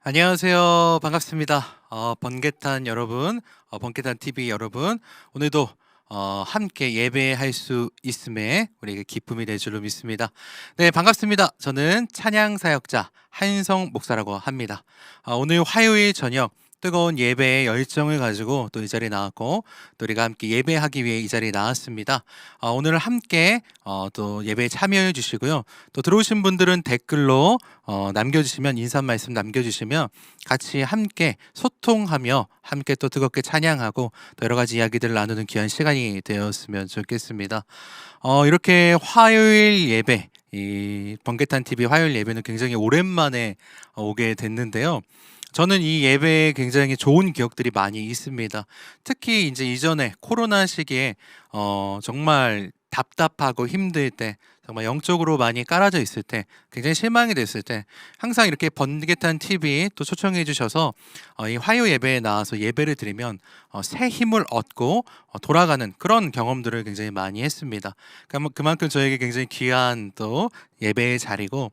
안녕하세요. 반갑습니다. 번개탄 여러분, 번개탄 TV 여러분, 오늘도 함께 예배할 수 있음에 우리에게 기쁨이 될 줄로 믿습니다. 네, 반갑습니다. 저는 찬양 사역자 한성 목사라고 합니다. 오늘 화요일 저녁 뜨거운 예배의 열정을 가지고 또 이 자리에 나왔고, 또 우리가 함께 예배하기 위해 이 자리에 나왔습니다. 오늘 함께 또 예배에 참여해 주시고요. 또 들어오신 분들은 댓글로 남겨주시면, 인사 말씀 남겨주시면 같이 함께 소통하며 함께 또 뜨겁게 찬양하고 또 여러 가지 이야기들을 나누는 귀한 시간이 되었으면 좋겠습니다. 이렇게 화요일 예배, 이 번개탄 TV 화요일 예배는 굉장히 오랜만에 오게 됐는데요. 저는 이 예배에 굉장히 좋은 기억들이 많이 있습니다. 특히 이제 이전에 코로나 시기에 정말 답답하고 힘들 때, 정말 영적으로 많이 깔아져 있을 때, 굉장히 실망이 됐을 때 항상 이렇게 번개탄 TV 또 초청해 주셔서 이 화요 예배에 나와서 예배를 드리면 새 힘을 얻고 돌아가는 그런 경험들을 굉장히 많이 했습니다. 그만큼 저에게 굉장히 귀한 또 예배의 자리고,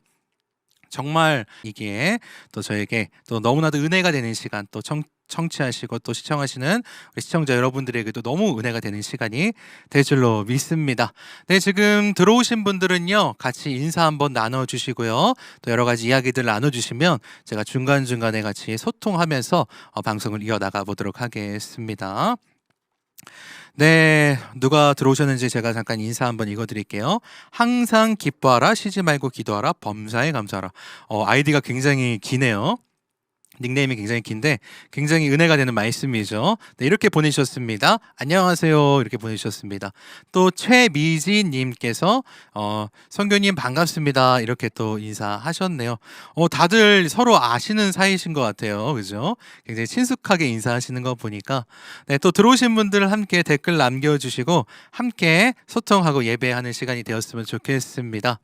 정말 이게 또 저에게 또 너무나도 은혜가 되는 시간, 또 청취하시고 또 시청하시는 우리 시청자 여러분들에게도 너무 은혜가 되는 시간이 될 줄로 믿습니다. 네, 지금 들어오신 분들은요, 같이 인사 한번 나눠주시고요. 또 여러 가지 이야기들 나눠주시면 제가 중간중간에 같이 소통하면서 방송을 이어나가 보도록 하겠습니다. 네, 누가 들어오셨는지 제가 잠깐 인사 한번 읽어드릴게요. 항상 기뻐하라, 쉬지 말고 기도하라, 범사에 감사하라. 아이디가 굉장히 기네요. 닉네임이 굉장히 긴데 굉장히 은혜가 되는 말씀이죠. 네, 이렇게 보내주셨습니다. 안녕하세요, 이렇게 보내주셨습니다. 또 최미지님께서 선교님 반갑습니다, 이렇게 또 인사하셨네요. 다들 서로 아시는 사이신 것 같아요, 그죠? 굉장히 친숙하게 인사하시는 거 보니까. 네, 또 들어오신 분들 함께 댓글 남겨주시고 함께 소통하고 예배하는 시간이 되었으면 좋겠습니다.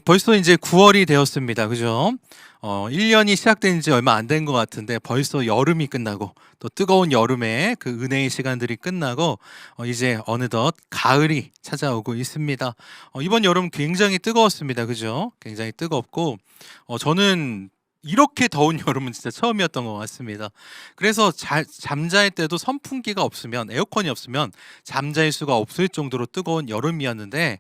벌써 이제 9월이 되었습니다, 그죠? 1년이 시작된 지 얼마 안 된 것 같은데 벌써 여름이 끝나고, 또 뜨거운 여름에 그 은혜의 시간들이 끝나고 이제 어느덧 가을이 찾아오고 있습니다. 이번 여름 굉장히 뜨거웠습니다, 그죠? 굉장히 뜨겁고 저는 이렇게 더운 여름은 진짜 처음이었던 것 같습니다. 그래서 잠잘 때도 선풍기가 없으면, 에어컨이 없으면 잠잘 수가 없을 정도로 뜨거운 여름이었는데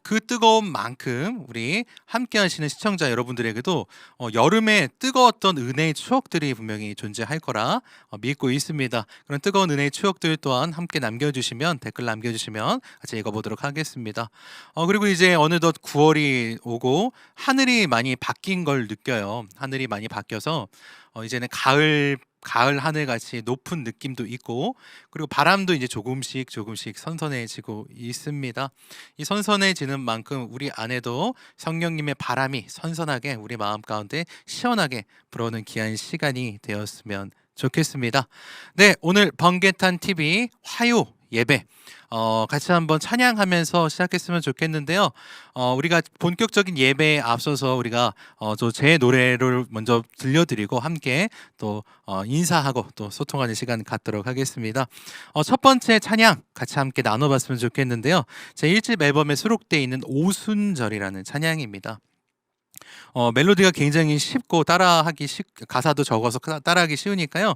그 뜨거운 만큼 우리 함께 하시는 시청자 여러분들에게도 여름에 뜨거웠던 은혜의 추억들이 분명히 존재할 거라 믿고 있습니다. 그런 뜨거운 은혜의 추억들 또한 함께 남겨주시면, 댓글 남겨주시면 같이 읽어보도록 하겠습니다. 그리고 이제 어느덧 9월이 오고 하늘이 많이 바뀐 걸 느껴요. 하늘이 많이 바뀌어서 이제는 가을 하늘 같이 높은 느낌도 있고, 그리고 바람도 이제 조금씩 선선해지고 있습니다. 이 선선해지는 만큼 우리 안에도 성령님의 바람이 선선하게 우리 마음 가운데 시원하게 불어오는 귀한 시간이 되었으면 좋겠습니다. 네, 오늘 번개탄 TV 화요 예배 같이 한번 찬양하면서 시작했으면 좋겠는데요. 우리가 본격적인 예배에 앞서서 우리가 제 노래를 먼저 들려드리고 함께 또 인사하고 또 소통하는 시간 갖도록 하겠습니다. 첫 번째 찬양 같이 함께 나눠봤으면 좋겠는데요. 제 1집 앨범에 수록되어 있는 오순절이라는 찬양입니다. 멜로디가 굉장히 쉽고 가사도 적어서 따라하기 쉬우니까요.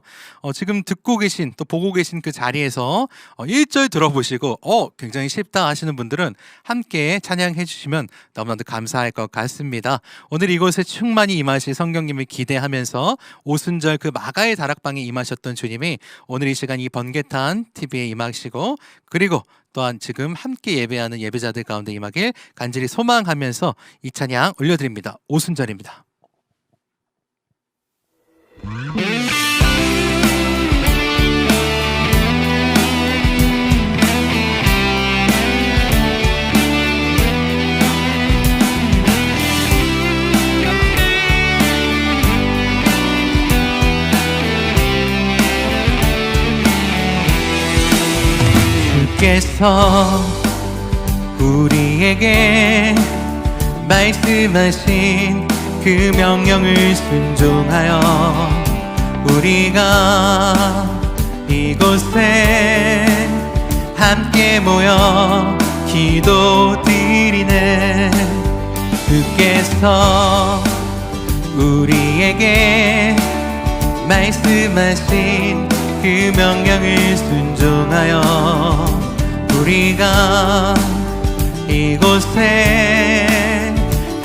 지금 듣고 계신, 또 보고 계신 그 자리에서 1절 들어보시고 굉장히 쉽다 하시는 분들은 함께 찬양해 주시면 너무나도 감사할 것 같습니다. 오늘 이곳에 충만히 임하실 성령님을 기대하면서 오순절 그 마가의 다락방에 임하셨던 주님이 오늘 이 시간 이 번개탄 TV에 임하시고, 그리고 또한 지금 함께 예배하는 예배자들 가운데 임하길 간절히 소망하면서 이 찬양 올려드립니다. 오순절입니다. 주께서 우리에게 말씀하신 그 명령을 순종하여 우리가 이곳에 함께 모여 기도드리네. 주께서 우리에게 말씀하신 그 명령을 순종하여 우리가 이곳에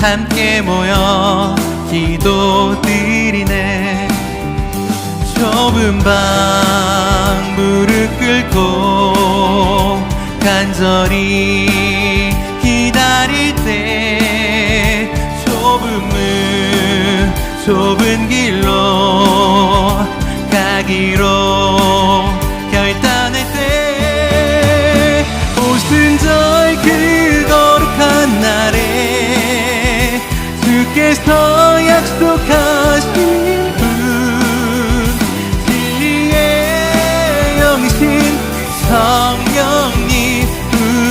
함께 모여 기도드리네. 좁은 방 무릎 꿇고 간절히 기다릴 때 좁은 길로 가기로 결단할 때 오순절 그 거룩한 날에 주께서 약속하신 분 진리의 영이신 성령님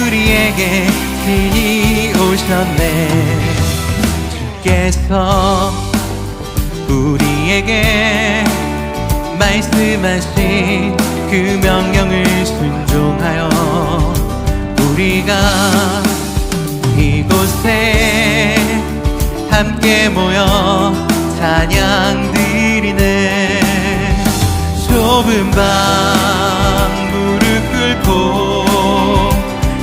우리에게 친히 오셨네. 주께서 우리에게 말씀하신 그 명령을 순종하여 우리가 이곳에 함께 모여 찬양 드리네. 좁은 방 무릎 꿇고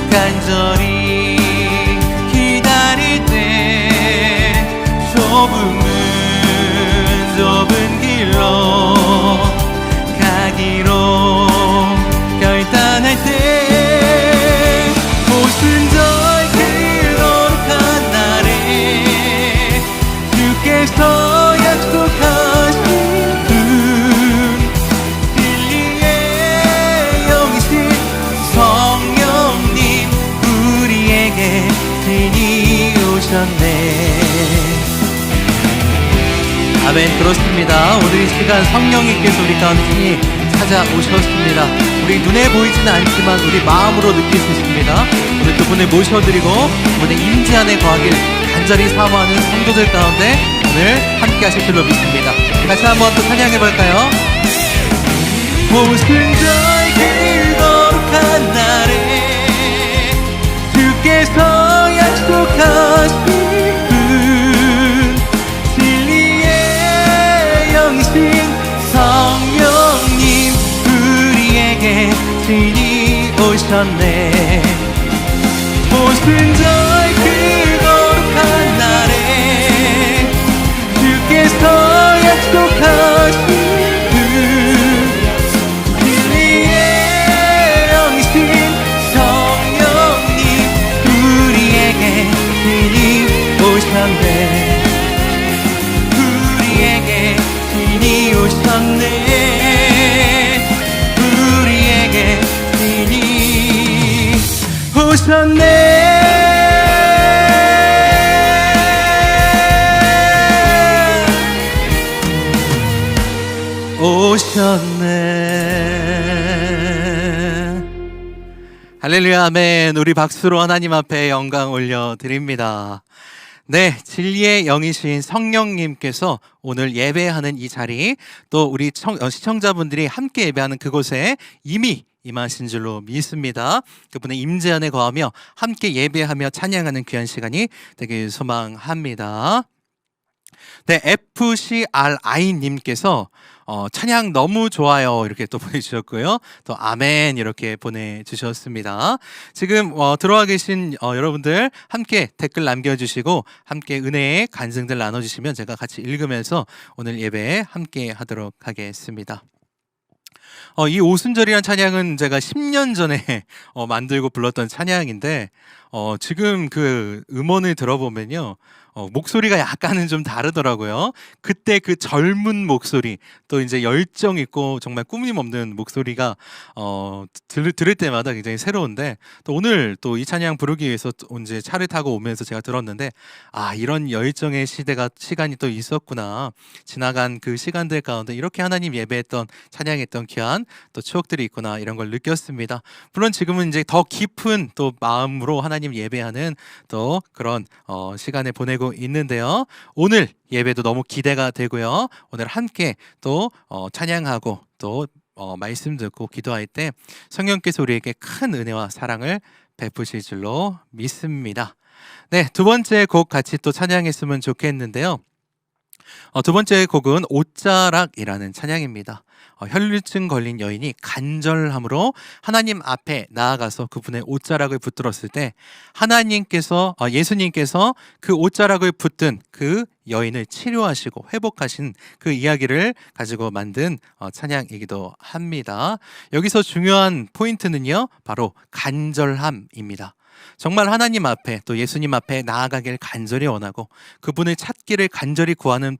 간절히 기다릴 때 좁은 길로 가기로 결단할 때 오순절 그 거룩한 날에 주께서 약속하신 분 진리의 영이신 성령님 우리에게 친히 오셨네. 아멘. 그렇습니다. 오늘 이 시간 성령님께서 우리 가운데 친히 찾아오셨습니다. 우리 눈에 보이지는 않지만 우리 마음으로 느낄 수 있습니다. 오늘 그분을 모셔드리고 그분의 임재 안에 거하길 간절히 사모하는 성도들 가운데 오늘 함께 하실 줄로 믿습니다. 같이 한번 또 찬양해볼까요? 오순절 그 거룩한 날에 주께서 약속하신 성령님 우리에게 친히 오셨네. 오순절 그 거룩한 날에 주께서 약속하신 그 진리의 영이신 성령님 우리에게 친히 오셨네. 우리에게 친히 오셨네. 우리에게 친히 오셨네. 오셨네. 할렐루야. 아멘. 우리 박수로 하나님 앞에 영광 올려드립니다. 네, 진리의 영이신 성령님께서 오늘 예배하는 이 자리, 또 우리 시청자분들이 함께 예배하는 그곳에 이미 임하신 줄로 믿습니다. 그분의 임재 안에 거하며 함께 예배하며 찬양하는 귀한 시간이 되길 소망합니다. 네, FCRI님께서 찬양 너무 좋아요 이렇게 또 보내주셨고요. 또 아멘 이렇게 보내주셨습니다. 지금 들어와 계신 여러분들 함께 댓글 남겨주시고 함께 은혜의 간증들 나눠주시면 제가 같이 읽으면서 오늘 예배 함께 하도록 하겠습니다. 이 오순절이라는 찬양은 제가 10년 전에 만들고 불렀던 찬양인데 지금 그 음원을 들어보면요 목소리가 약간은 좀 다르더라고요. 그때 그 젊은 목소리, 또 이제 열정 있고 정말 꾸밈 없는 목소리가 들을 때마다 굉장히 새로운데, 또 오늘 또 이 찬양 부르기 위해서 이제 차를 타고 오면서 제가 들었는데 이런 열정의 시간이 또 있었구나. 지나간 그 시간들 가운데 이렇게 하나님 예배했던 찬양했던 귀한 또 추억들이 있구나, 이런 걸 느꼈습니다. 물론 지금은 이제 더 깊은 또 마음으로 하나님 예배하는 또 그런 시간을 보내고 있는데요. 오늘 예배도 너무 기대가 되고요. 오늘 함께 또 찬양하고 또 말씀 듣고 기도할 때 성령께서 우리에게 큰 은혜와 사랑을 베푸실 줄로 믿습니다. 네, 두 번째 곡 같이 또 찬양했으면 좋겠는데요. 두 번째 곡은 옷자락이라는 찬양입니다. 혈류증 걸린 여인이 간절함으로 하나님 앞에 나아가서 그분의 옷자락을 붙들었을 때 하나님께서 예수님께서 그 옷자락을 붙든 그 여인을 치료하시고 회복하신 그 이야기를 가지고 만든 찬양이기도 합니다. 여기서 중요한 포인트는요, 바로 간절함입니다. 정말 하나님 앞에 또 예수님 앞에 나아가길 간절히 원하고 그분을 찾기를 간절히 구하는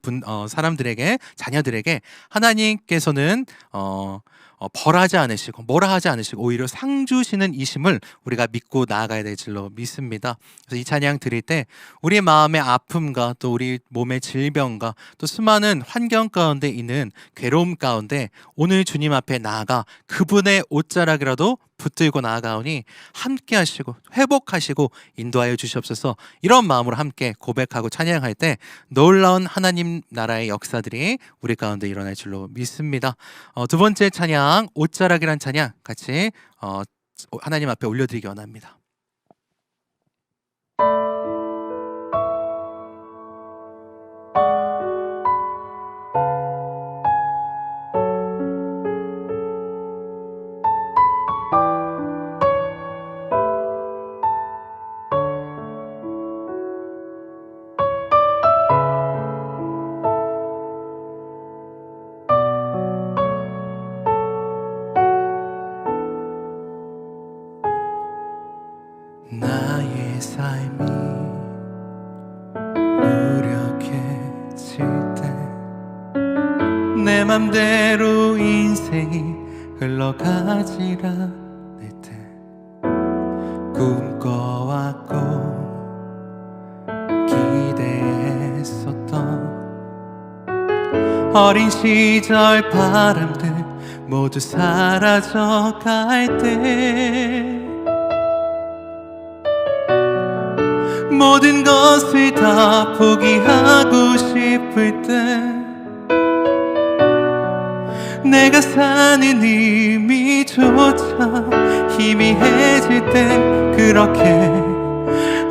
사람들에게, 자녀들에게 하나님께서는 벌하지 않으시고 뭐라 하지 않으시고 오히려 상 주시는 이심을 우리가 믿고 나아가야 될 줄로 믿습니다. 그래서 이 찬양 드릴 때 우리 마음의 아픔과 또 우리 몸의 질병과 또 수많은 환경 가운데 있는 괴로움 가운데 오늘 주님 앞에 나아가 그분의 옷자락이라도 붙들고 나아가오니 함께 하시고 회복하시고 인도하여 주시옵소서. 이런 마음으로 함께 고백하고 찬양할 때 놀라운 하나님 나라의 역사들이 우리 가운데 일어날 줄로 믿습니다. 두 번째 찬양 옷자락이란 찬양 같이 하나님 앞에 올려드리기 원합니다. 나의 삶이 무력해질 때 내 맘대로 인생이 흘러가질 않을 때 꿈꿔왔고 기대했었던 어린 시절 바람들 모두 사라져갈 때 모든 것을 다 포기하고 싶을 때 내가 사는 의미조차 희미해질 때 그렇게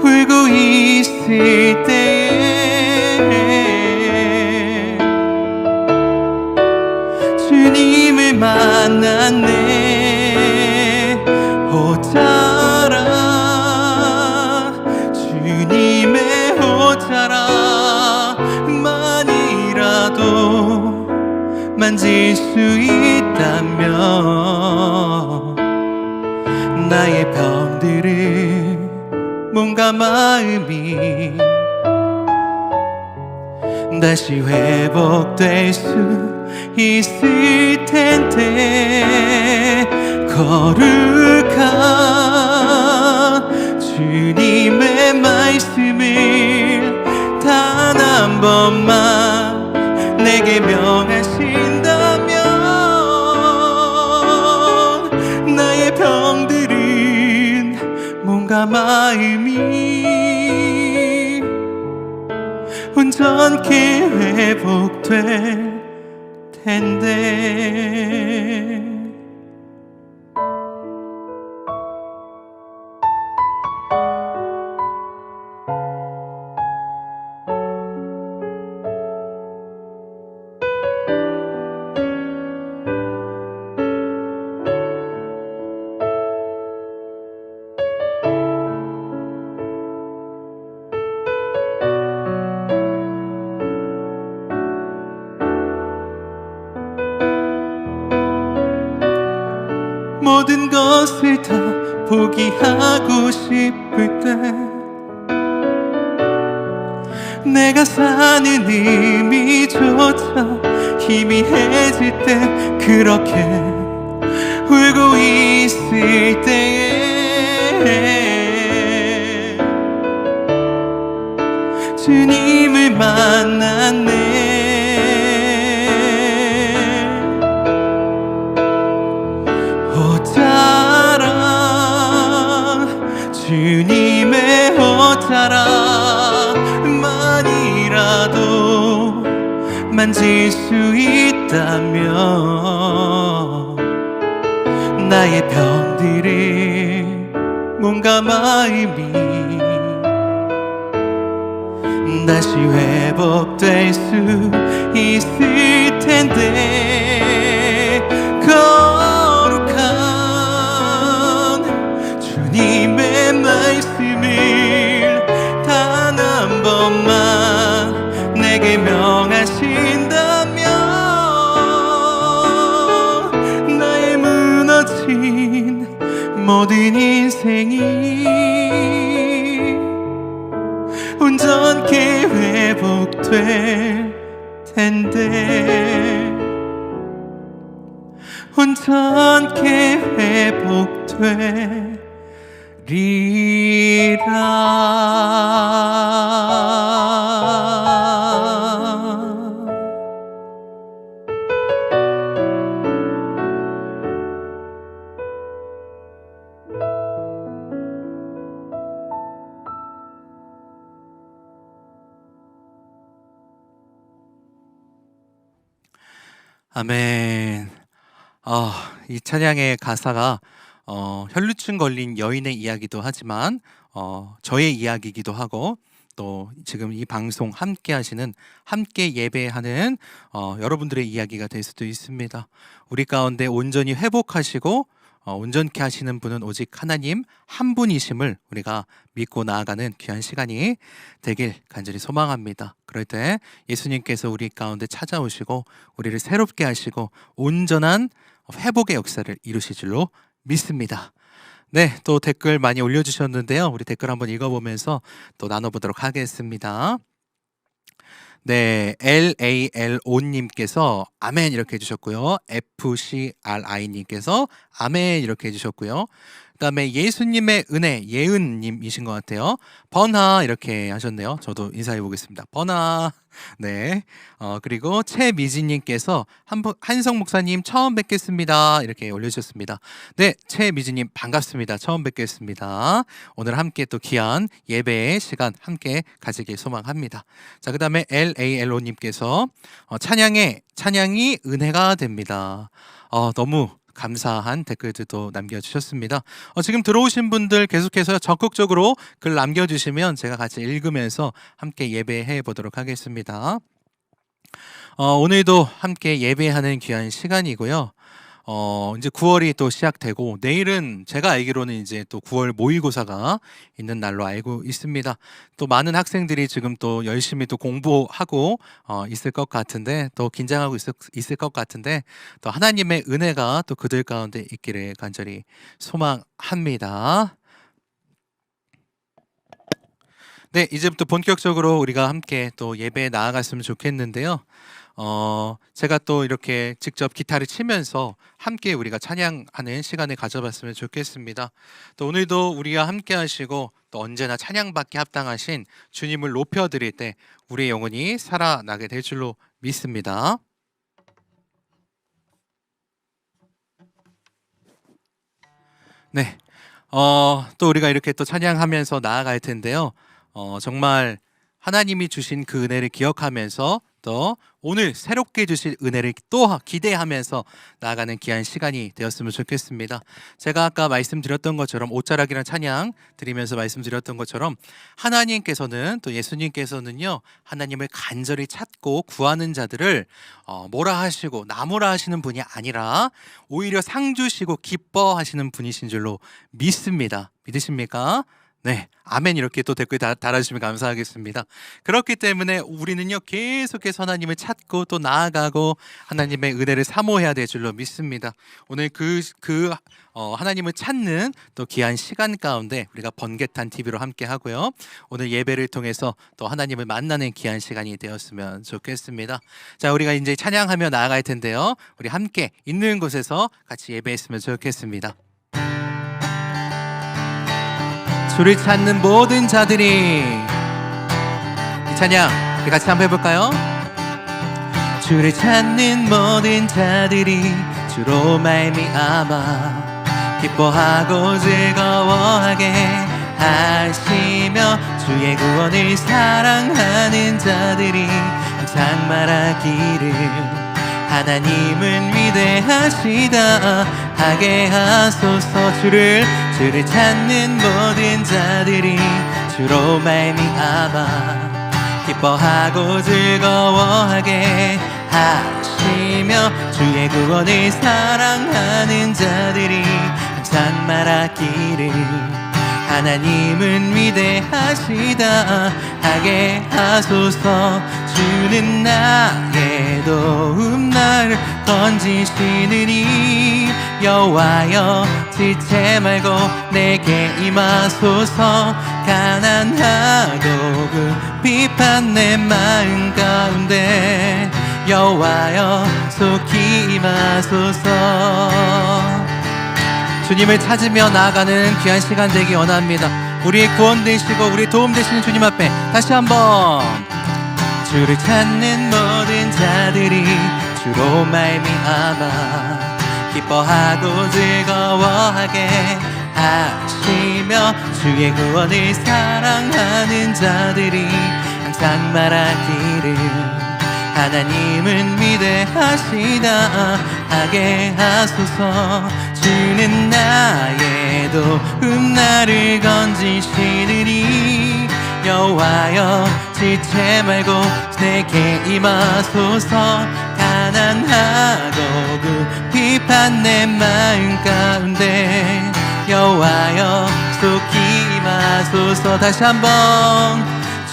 울고 있을 때에 주님을 만났네. 옷자락 주님의 옷자락만이라도 만질 수 있다면 나의 병들을 몸과 마음이 다시 회복될 수 있을 텐데 거룩한 주님의 말씀을 단 한 번만 내게 명하신다면 나의 병들은 몸과 마음이 온전케 회복될 텐데 모든 것을 다 포기하고 싶을 때 내가 사는 의미조차 희미해질 때 그렇게 울고 있을 때에 주님을 만났네. 주님의 옷자락만이라도 만질 수 있다면 나의 병들을 몸과 마음이 다시 회복될 수 있을 텐데 거룩한 주님의 말씀을 단 한 번만 내게 명하신다면 나의 무너진 모든 인생이 온전케 회복될 텐데 온전케 회복되리라. 아멘. 이 찬양의 가사가 혈루증 걸린 여인의 이야기도 하지만 저의 이야기이기도 하고 또 지금 이 방송 함께 하시는 함께 예배하는 여러분들의 이야기가 될 수도 있습니다. 우리 가운데 온전히 회복하시고 온전케 하시는 분은 오직 하나님 한 분이심을 우리가 믿고 나아가는 귀한 시간이 되길 간절히 소망합니다. 그럴 때 예수님께서 우리 가운데 찾아오시고 우리를 새롭게 하시고 온전한 회복의 역사를 이루실 줄로 믿습니다. 네, 또 댓글 많이 올려주셨는데요. 우리 댓글 한번 읽어보면서 또 나눠보도록 하겠습니다. 네, LALO님께서 아멘 이렇게 해주셨고요. FCRI님께서 아멘 이렇게 해주셨고요. 그 다음에 예수님의 은혜 예은님이신 것 같아요. 번하 이렇게 하셨네요. 저도 인사해 보겠습니다. 번하. 네. 그리고 최미진님께서 한성 목사님 처음 뵙겠습니다. 이렇게 올려주셨습니다. 네, 최미진님 반갑습니다. 처음 뵙겠습니다. 오늘 함께 또 귀한 예배의 시간 함께 가지길 소망합니다. 자, 그 다음에 LALO님께서 찬양이 은혜가 됩니다. 너무 감사한 댓글들도 남겨주셨습니다. 지금 들어오신 분들 계속해서 적극적으로 글 남겨주시면 제가 같이 읽으면서 함께 예배해 보도록 하겠습니다. 오늘도 함께 예배하는 귀한 시간이고요. 이제 9월이 또 시작되고 내일은 제가 알기로는 이제 또 9월 모의고사가 있는 날로 알고 있습니다. 또 많은 학생들이 지금 또 열심히 또 공부하고 있을 것 같은데 또 긴장하고 있을 것 같은데 또 하나님의 은혜가 또 그들 가운데 있기를 간절히 소망합니다. 네, 이제부터 본격적으로 우리가 함께 또 예배에 나아갔으면 좋겠는데요. 제가 또 이렇게 직접 기타를 치면서 함께 우리가 찬양하는 시간을 가져봤으면 좋겠습니다. 또 오늘도 우리와 함께 하시고 또 언제나 찬양받기 합당하신 주님을 높여드릴 때 우리의 영혼이 살아나게 될 줄로 믿습니다. 네, 또 우리가 이렇게 또 찬양하면서 나아갈 텐데요. 정말 하나님이 주신 그 은혜를 기억하면서 또 오늘 새롭게 주실 은혜를 또 기대하면서 나아가는 귀한 시간이 되었으면 좋겠습니다. 제가 아까 말씀드렸던 것처럼 옷자락이라는 찬양 드리면서 말씀드렸던 것처럼 하나님께서는 또 예수님께서는요 하나님을 간절히 찾고 구하는 자들을 뭐라 하시고 나무라 하시는 분이 아니라 오히려 상 주시고 기뻐하시는 분이신 줄로 믿습니다. 믿으십니까? 네, 아멘 이렇게 또 댓글 달아주시면 감사하겠습니다. 그렇기 때문에 우리는요 계속해서 하나님을 찾고 또 나아가고 하나님의 은혜를 사모해야 될 줄로 믿습니다. 오늘 하나님을 찾는 또 귀한 시간 가운데 우리가 번개탄 TV로 함께 하고요. 오늘 예배를 통해서 또 하나님을 만나는 귀한 시간이 되었으면 좋겠습니다. 자, 우리가 이제 찬양하며 나아갈 텐데요. 우리 함께 있는 곳에서 같이 예배했으면 좋겠습니다. 주를 찾는 모든 자들이 이 찬양 우리 같이 한번 해볼까요? 주를 찾는 모든 자들이 주로 말미암아 기뻐하고 즐거워하게 하시며 주의 구원을 사랑하는 자들이 항상 말하기를 하나님은 위대하시다 하게 하소서. 주를 찾는 모든 자들이 주로 말미암아 기뻐하고 즐거워하게 하시며 주의 구원을 사랑하는 자들이 항상 말하기를 하나님은 위대하시다 하게 하소서. 주는 나의 도움 나를 건지시느니 여호와여 지체 말고 내게 임하소서. 가난하고 그 비판 내 마음 가운데 여호와여 속히 임하소서. 주님을 찾으며 나아가는 귀한 시간 되기 원합니다. 우리의 구원 되시고 우리 도움 되시는 주님 앞에 다시 한번 주를 찾는 모든 자들이 주로 말미암아 기뻐하고 즐거워하게 하시며 주의 구원을 사랑하는 자들이 항상 말하기를 하나님은 위대하시다 하게 하소서. 주는 나의 도움 나를 건지시느니 여호와여 지체 말고 내게 임하소서. 가난하고 그 비판 내 마음 가운데 여호와여 속히 임하소서. 다시 한번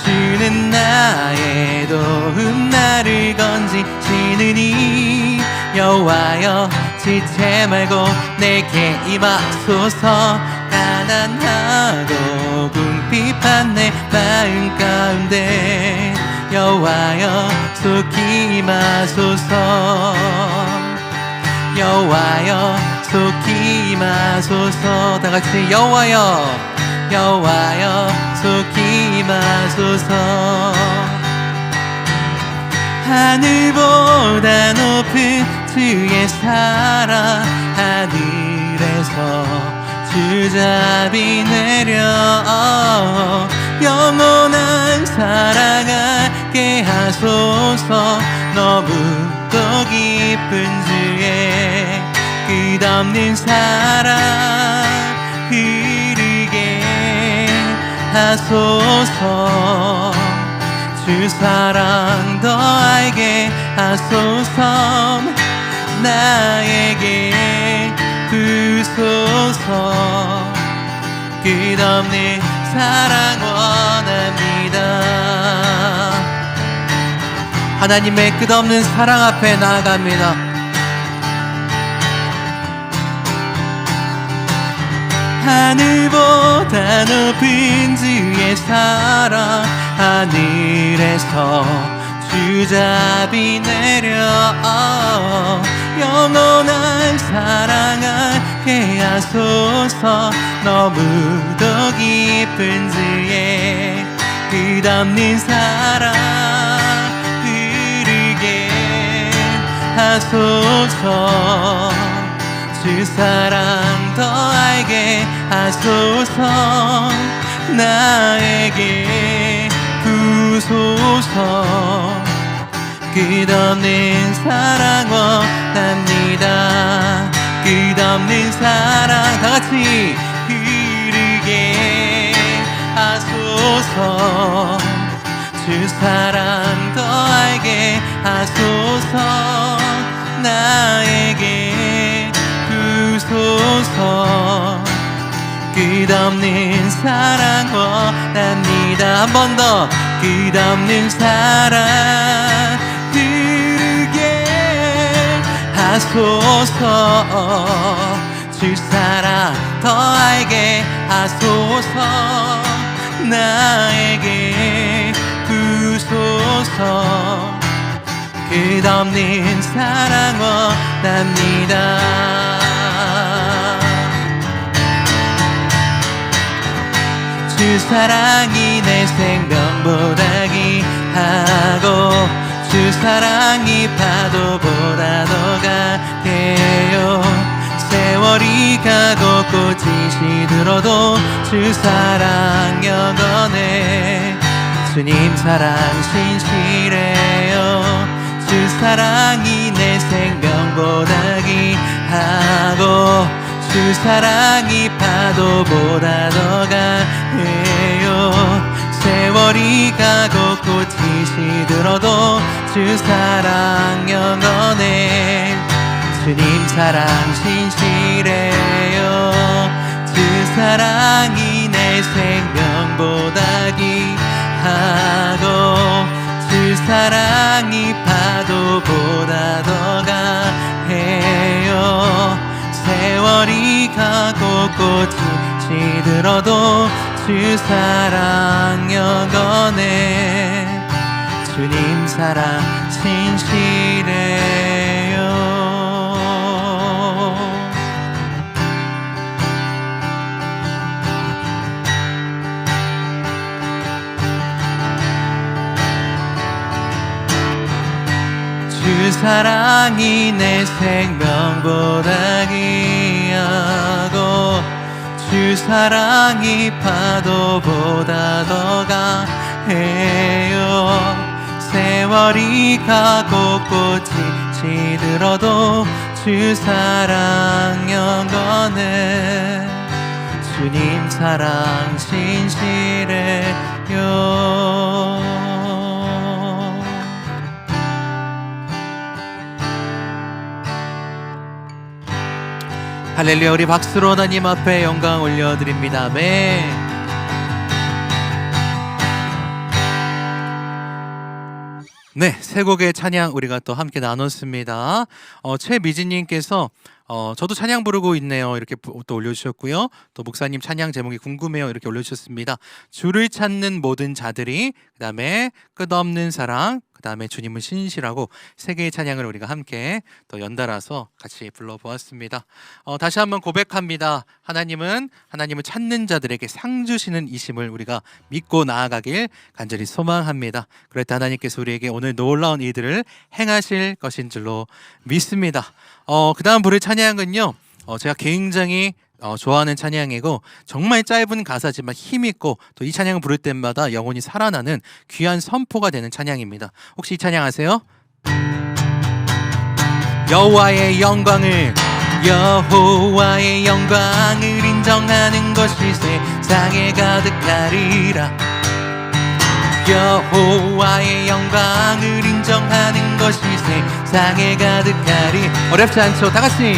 주는 나의 도움 나를 건지시느니 여호와여 지체 말고 내게 임하소서. 가난하고 궁핍한 내 마음 가운데 여호와여 속히 임하소서. 여호와여 속히 임하소서. 다같이 여호와여 여호와여 속히 임하소서. 하늘보다 높은 주의 사랑 하늘에서 주잡이 내려 영원한 사랑하게 하소서. 너무도 깊은 주의 끝없는 사랑 흐르게 하소서. 주 사랑 더 알게 하소서. 나에게 주소서. 끝없는 사랑 원합니다. 하나님의 끝없는 사랑 앞에 나아갑니다. 하늘보다 높은 주의 사랑 하늘에서 주잡이 내려 영원한 사랑하게 하소서. 너무도 깊은 주의 끝없는 사랑 흐르게 하소서. 주 사랑 더 알게 하소서. 나에게 주소서. 끝없는 사랑 원합니다. 끝없는 사랑 다같이 흐르게 하소서. 주 사랑 더 알게 하소서. 나에게 주소서. 끝없는 사랑 원합니다. 한 번 더 끝없는 사랑 흐르게 하소서. 주 사랑 더 알게 하소서. 나에게 주소서. 끝없는 사랑 원합니다. 주 사랑이 내 생명보다 귀하고 주 사랑이 파도보다 더 강해요. 세월이 가고 꽃이 시들어도 주 사랑 영원해. 주님 사랑 신실해요. 주 사랑이 내 생명보다 귀하고 주 사랑이 파도보다 더 강해요. 세월 세월이 가고 꽃이 시들어도 주 사랑 영원해. 주님 사랑 신실해요. 주 사랑이 내 생명보다 귀하고 주 사랑이 파도보다 더 강해요. 세월이 가고 꽃이 시들어도 주 사랑 영원해. 주님 사랑 신실해요. 주 사랑이 내 생명보다 귀하고 주 사랑이 파도보다 더 강해요. 세월이 가고 꽃이 시들어도 주 사랑 영원해. 주님 사랑 신실해요. 할렐루야. 우리 박수로 하나님 앞에 영광 올려드립니다. 아멘. 네, 세 곡의 찬양 우리가 또 함께 나눴습니다. 최미진님께서 저도 찬양 부르고 있네요. 이렇게 또 올려주셨고요. 또 목사님 찬양 제목이 궁금해요. 이렇게 올려주셨습니다. 주를 찾는 모든 자들이, 그 다음에 끝없는 사랑, 그 다음에 주님은 신실하고 세 개의 찬양을 우리가 함께 또 연달아서 같이 불러보았습니다. 다시 한번 고백합니다. 하나님은 찾는 자들에게 상 주시는 이심을 우리가 믿고 나아가길 간절히 소망합니다. 그럴 때 하나님께서 우리에게 오늘 놀라운 일들을 행하실 것인 줄로 믿습니다. 그 다음 부를 찬양은요, 제가 굉장히 좋아하는 찬양이고 정말 짧은 가사지만 힘있고 또 이 찬양을 부를 때마다 영혼이 살아나는 귀한 선포가 되는 찬양입니다. 혹시 이 찬양 아세요? 여호와의 영광을 인정하는 것이 세상에 가득하리라. 여호와의 영광을 인정하는 것이 세상에 가득하리. 어렵지 않죠? 다 같이.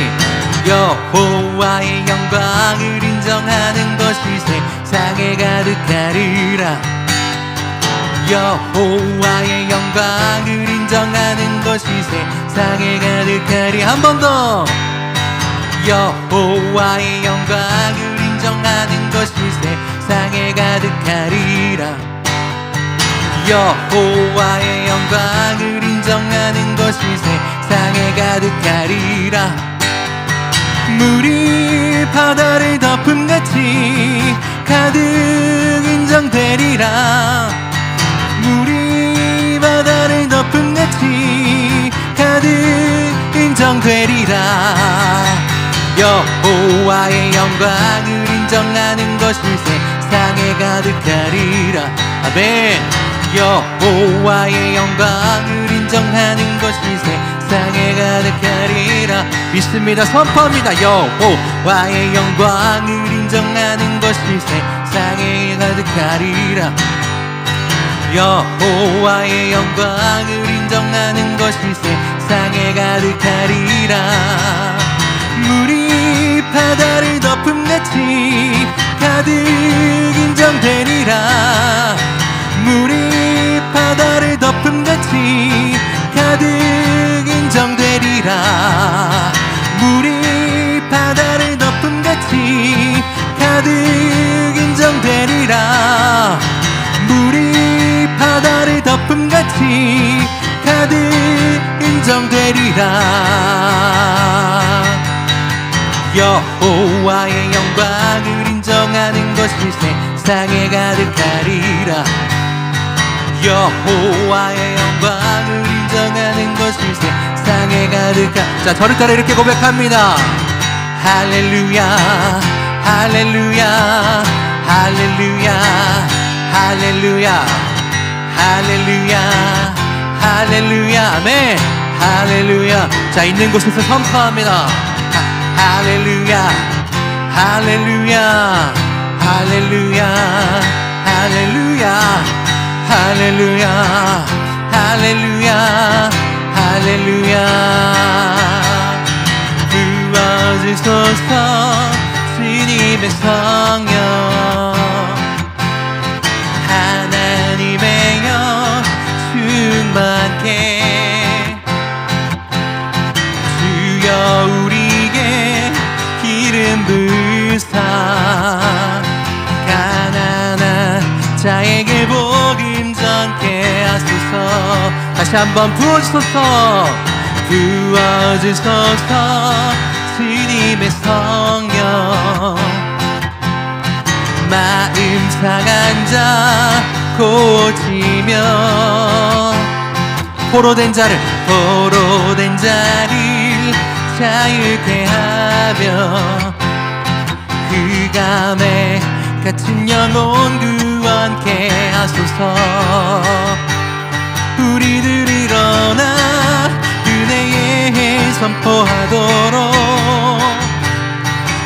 여호와의 영광을 인정하는 것이 세상에 가득하리라. 여호와의 영광을 인정하는 것이 세상에 가득하리. 한 번 더. 여호와의 영광을 인정하는 것이 세상에 가득하리라. 여호와의 영광을 인정하는 것이 세상에 가득하리라. 물이 바다를 덮음같이 가득 인정되리라. 물이 바다를 덮음같이 가득 인정되리라. 여호와의 영광을 인정하는 것이 세상에 가득하리라. 아멘. 여호와의 영광을 인정하는 것이 세상에 가득하리라. 믿습니다. 선포합니다. 여호와의 영광을 인정하는 것이 세상에 가득하리라. 여호와의 영광을 인정하는 것이 세상에 가득하리라. 물이 바다를 덮음같이 가득 인정되리라. 물이 바다를 덮음같이 가득 인정되리라. 물이 바다를 덮음같이 가득 인정되리라. 물이 바다를 덮음같이 가득 인정되리라. 여호와의 영광을 인정하는 것이 세상에 가득하리라. 여호와의 영광을 인정하는 것이 세상에 가득하. 자, 저를 따라 이렇게 고백합니다. 할렐루야 할렐루야 할렐루야 할렐루야 할렐루야 할렐루야. 아멘. 할렐루야. 자, 있는 곳에서 선포합니다. 할렐루야 할렐루야 할렐루야 할렐루야 할렐루야 할렐루야 할렐루야 부어주소서 주님의 성령 하나님의 영 충만케 주여 우리에게 기름 부으사 가난한 자에게 복음 전케 하소서 다시 한번 부어주소서 부어주소서 주님의 성령 마음 상한 자 고치며 포로된 자를 자유케 하며 흑암에 갇힌 영혼 구원케 하소서 우리들 일어나 은혜의 해 선포하도록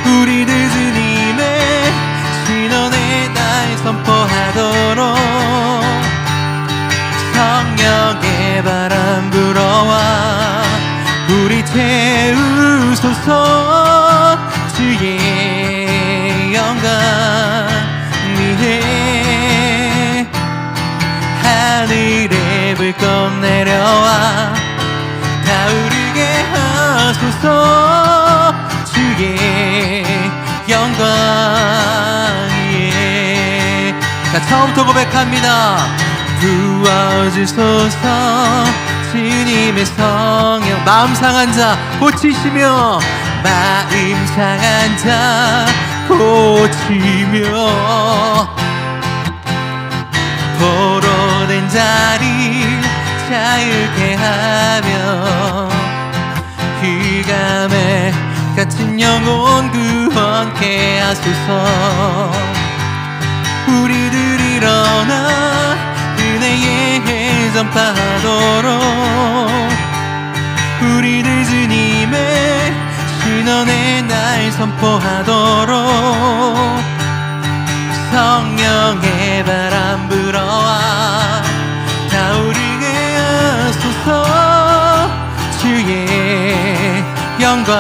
우리들 주님의 신원의 날 선포하도록 성령의 바람 불어와 우리 채우소서 주의 영광 위에 하늘에 불꽃 내려와 타오르게 하소서 주의 영광 위에 자 처음부터 고백합니다 부어주소서 주님의 성령 마음 상한 자 고치시며 마음 상한 자 고치며 포로된 자를 자유케 하며 흑암에 갇힌 영혼 구원케 하소서 우리들 일어나 은혜의 해 전파하도록 우리들 주님의 신원의 날 선포하도록 성령의 바람 불어와 타오르게 하소서 주의 영광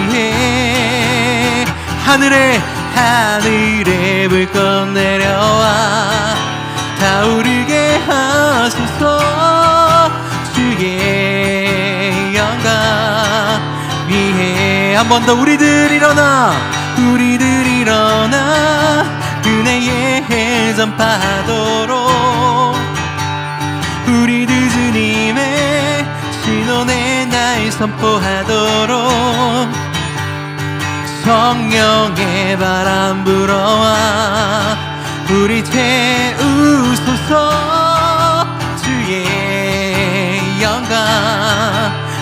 위에 하늘에 불꽃 내려와 타오르게 하소서 주의 영광 위에 한 번 더 우리들 일어나 은혜의 해 전파하도록 우리들 주님의 신원의 날 선포하도록 성령의 바람 불어와 우리 채우소서 주의 영광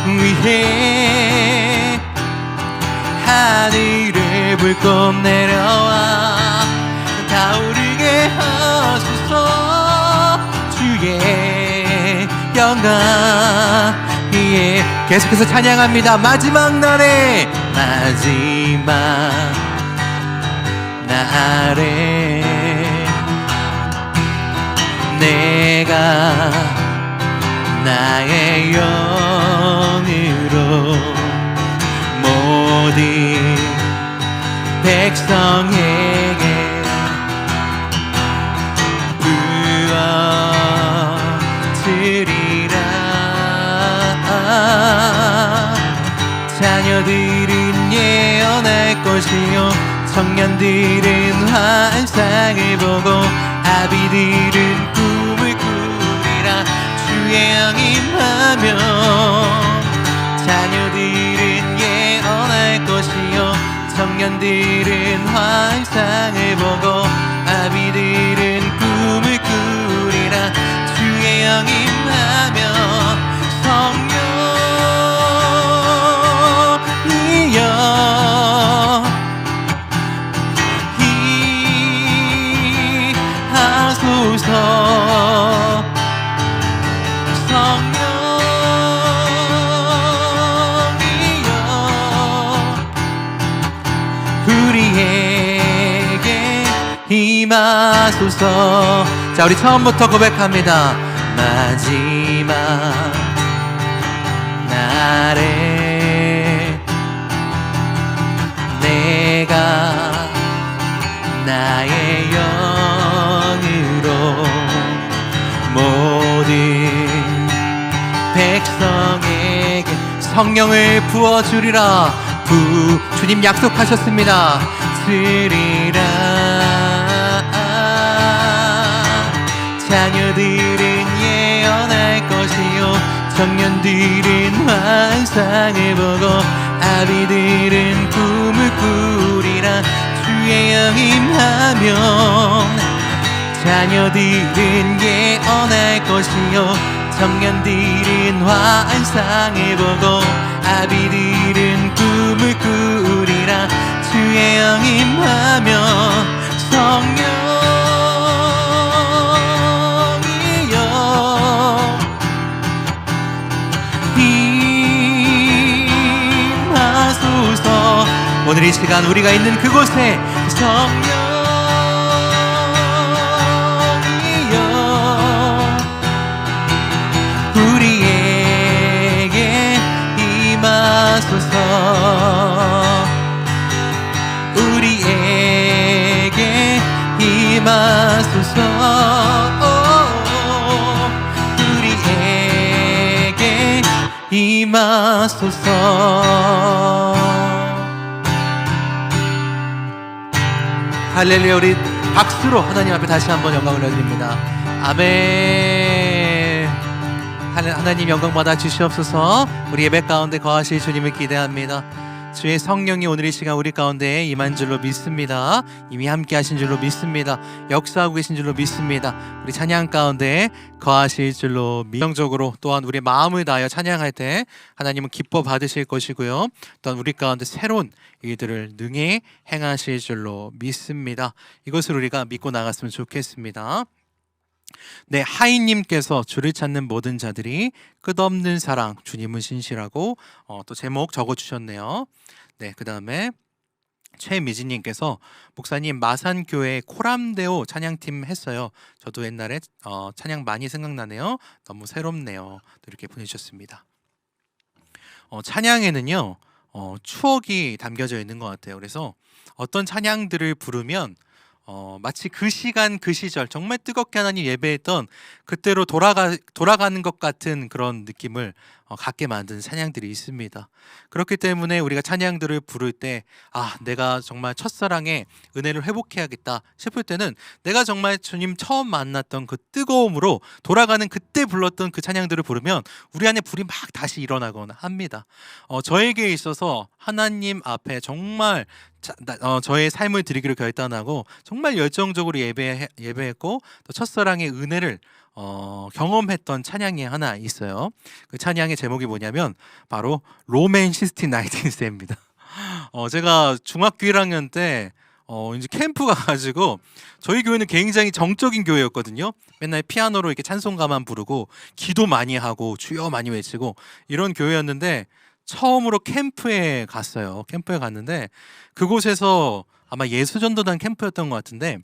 위에 하늘에 불꽃 내려와 타오르게 하소서 주의 영광 위에 계속해서 찬양합니다. 마지막 날에 내가 나의 영으로 모든 백성에게 부어드리라. 자녀들은 예언할 것이요 청년들은 환상을 보고 아비들은 꿈을 꾸리라. 주의 영이 임하며 자녀들은 예언할 것이요 청년들은 환상을 보고 아비들은 꿈을 꾸리라. 주의 영이 임하며 성령이여 하소서. 성령이여 우리에게 임하소서. 자, 자, 우리 처음부터 고백합니다. 마지막 날에 내가 나의 영으로 모든 백성에게 성령을 부어주리라. 주님 약속하셨습니다. 주리라. 자녀들은 예언할 것이요 청년들은 환상을 보고 아비들은 꿈을 꾸리라. 주의 영 임하면 자녀들은 예언할 것이요 청년들은 환상을 보고 아비들은 꿈을 꾸리라. 주의 영 임하면 성령이여 임하소서. 오늘 이 시간 우리가 있는 그곳에 성령이여 우리에게 임하소서. 우리에게 임하소서. 우리에게 임하소서. 할렐루야. 우리 박수로 하나님 앞에 다시 한번 영광을 올려드립니다. 아멘. 하나님 영광 받아 주시옵소서. 우리 예배 가운데 거하실 주님을 기대합니다. 주의 성령이 오늘 이 시간 우리 가운데 임한 줄로 믿습니다. 이미 함께 하신 줄로 믿습니다. 역사하고 계신 줄로 믿습니다. 우리 찬양 가운데 거하실 줄로 긍정적으로 또한 우리 마음을 다하여 찬양할 때 하나님은 기뻐 받으실 것이고요. 또한 우리 가운데 새로운 일들을 능히 행하실 줄로 믿습니다. 이것을 우리가 믿고 나갔으면 좋겠습니다. 네, 하이님께서 주를 찾는 모든 자들이 끝없는 사랑, 주님은 신실하고 또 제목 적어주셨네요. 네, 그 다음에 최미진님께서 목사님 마산교회 코람데오 찬양팀 했어요. 저도 옛날에 찬양 많이 생각나네요. 너무 새롭네요. 이렇게 보내주셨습니다. 찬양에는요 추억이 담겨져 있는 것 같아요. 그래서 어떤 찬양들을 부르면 마치 그 시간 그 시절 정말 뜨겁게 하나님 예배했던 그때로 돌아가는 것 같은 그런 느낌을 갖게 만드는 찬양들이 있습니다. 그렇기 때문에 우리가 찬양들을 부를 때 내가 정말 첫사랑의 은혜를 회복해야겠다 싶을 때는 내가 정말 주님 처음 만났던 그 뜨거움으로 돌아가는 그때 불렀던 그 찬양들을 부르면 우리 안에 불이 막 다시 일어나거나 합니다. 저에게 있어서 하나님 앞에 정말 저의 삶을 드리기로 결단하고 정말 열정적으로 예배했고 또 첫사랑의 은혜를 경험했던 찬양이 하나 있어요. 그 찬양의 제목이 뭐냐면 바로 로맨시스티 나이팅스입니다. 제가 중학교 1학년 때 이제 캠프 가가지고 저희 교회는 굉장히 정적인 교회였거든요. 맨날 피아노로 이렇게 찬송가만 부르고 기도 많이 하고 주여 많이 외치고 이런 교회였는데 처음으로 캠프에 갔어요. 캠프에 갔는데 그곳에서 아마 예수전도단 캠프였던 것 같은데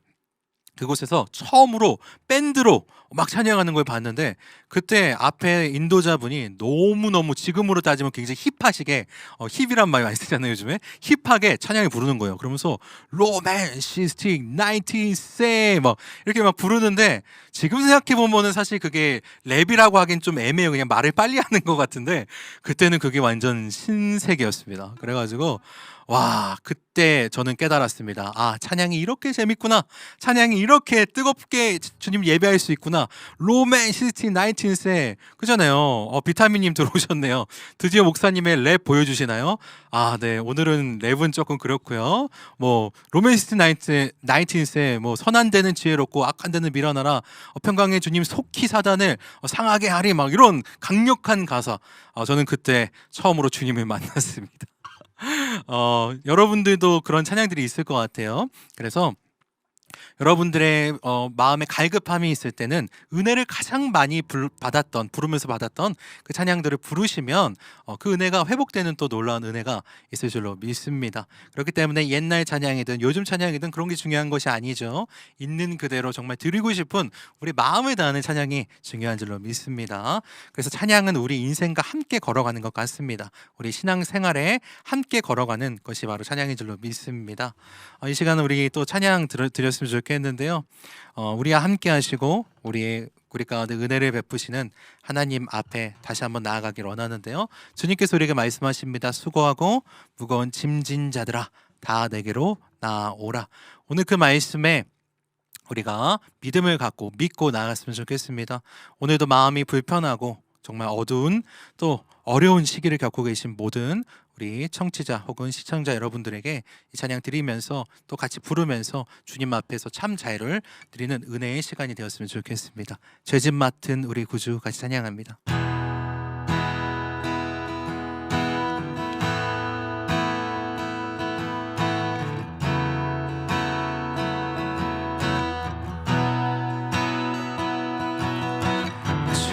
그곳에서 처음으로 밴드로 막 찬양하는 걸 봤는데 그때 앞에 인도자분이 너무너무 지금으로 따지면 굉장히 힙하시게 힙이란 말 많이 쓰잖아요 요즘에. 힙하게 찬양을 부르는 거예요. 그러면서 로맨시스틱 나이팅세 막 이렇게 막 부르는데 지금 생각해보면은 사실 그게 랩이라고 하긴 좀 애매해요. 그냥 말을 빨리 하는 것 같은데 그때는 그게 완전 신세계였습니다. 그래가지고 와, 그때 저는 깨달았습니다. 찬양이 이렇게 재밌구나. 찬양이 이렇게 뜨겁게 주님 예배할 수 있구나. 로맨시스티 나이팅세. 그잖아요. 비타민님 들어오셨네요. 드디어 목사님의 랩 보여주시나요? 네. 오늘은 랩은 조금 그렇고요. 뭐 로맨시스티 나이팅세, 뭐 선한 데는 지혜롭고 악한 데는 밀어놔라. 평강의 주님 속히 사단을 상하게 하리. 막 이런 강력한 가사. 저는 그때 처음으로 주님을 만났습니다. 여러분들도 그런 찬양들이 있을 것 같아요. 그래서 여러분들의 마음에 갈급함이 있을 때는 은혜를 가장 많이 부르면서 받았던 그 찬양들을 부르시면 그 은혜가 회복되는 또 놀라운 은혜가 있을 줄로 믿습니다. 그렇기 때문에 옛날 찬양이든 요즘 찬양이든 그런 게 중요한 것이 아니죠. 있는 그대로 정말 드리고 싶은 우리 마음을 다하는 찬양이 중요한 줄로 믿습니다. 그래서 찬양은 우리 인생과 함께 걸어가는 것 같습니다. 우리 신앙생활에 함께 걸어가는 것이 바로 찬양인 줄로 믿습니다. 이 시간은 우리 또 찬양 드렸으면 좋겠는데요. 우리와 함께 하시고 우리 가운데 은혜를 베푸시는 하나님 앞에 다시 한번 나아가길 원하는데요. 주님께서 우리에게 말씀하십니다. 수고하고 무거운 짐진 자들아 다 내게로 나오라. 오늘 그 말씀에 우리가 믿음을 갖고 믿고 나아갔으면 좋겠습니다. 오늘도 마음이 불편하고 정말 어두운 또 어려운 시기를 겪고 계신 모든 우리 청취자 혹은 시청자 여러분들에게 이 찬양 드리면서 또 같이 부르면서 주님 앞에서 참 자유를 드리는 은혜의 시간이 되었으면 좋겠습니다. 죄짐 맡은 우리 구주 같이 찬양합니다.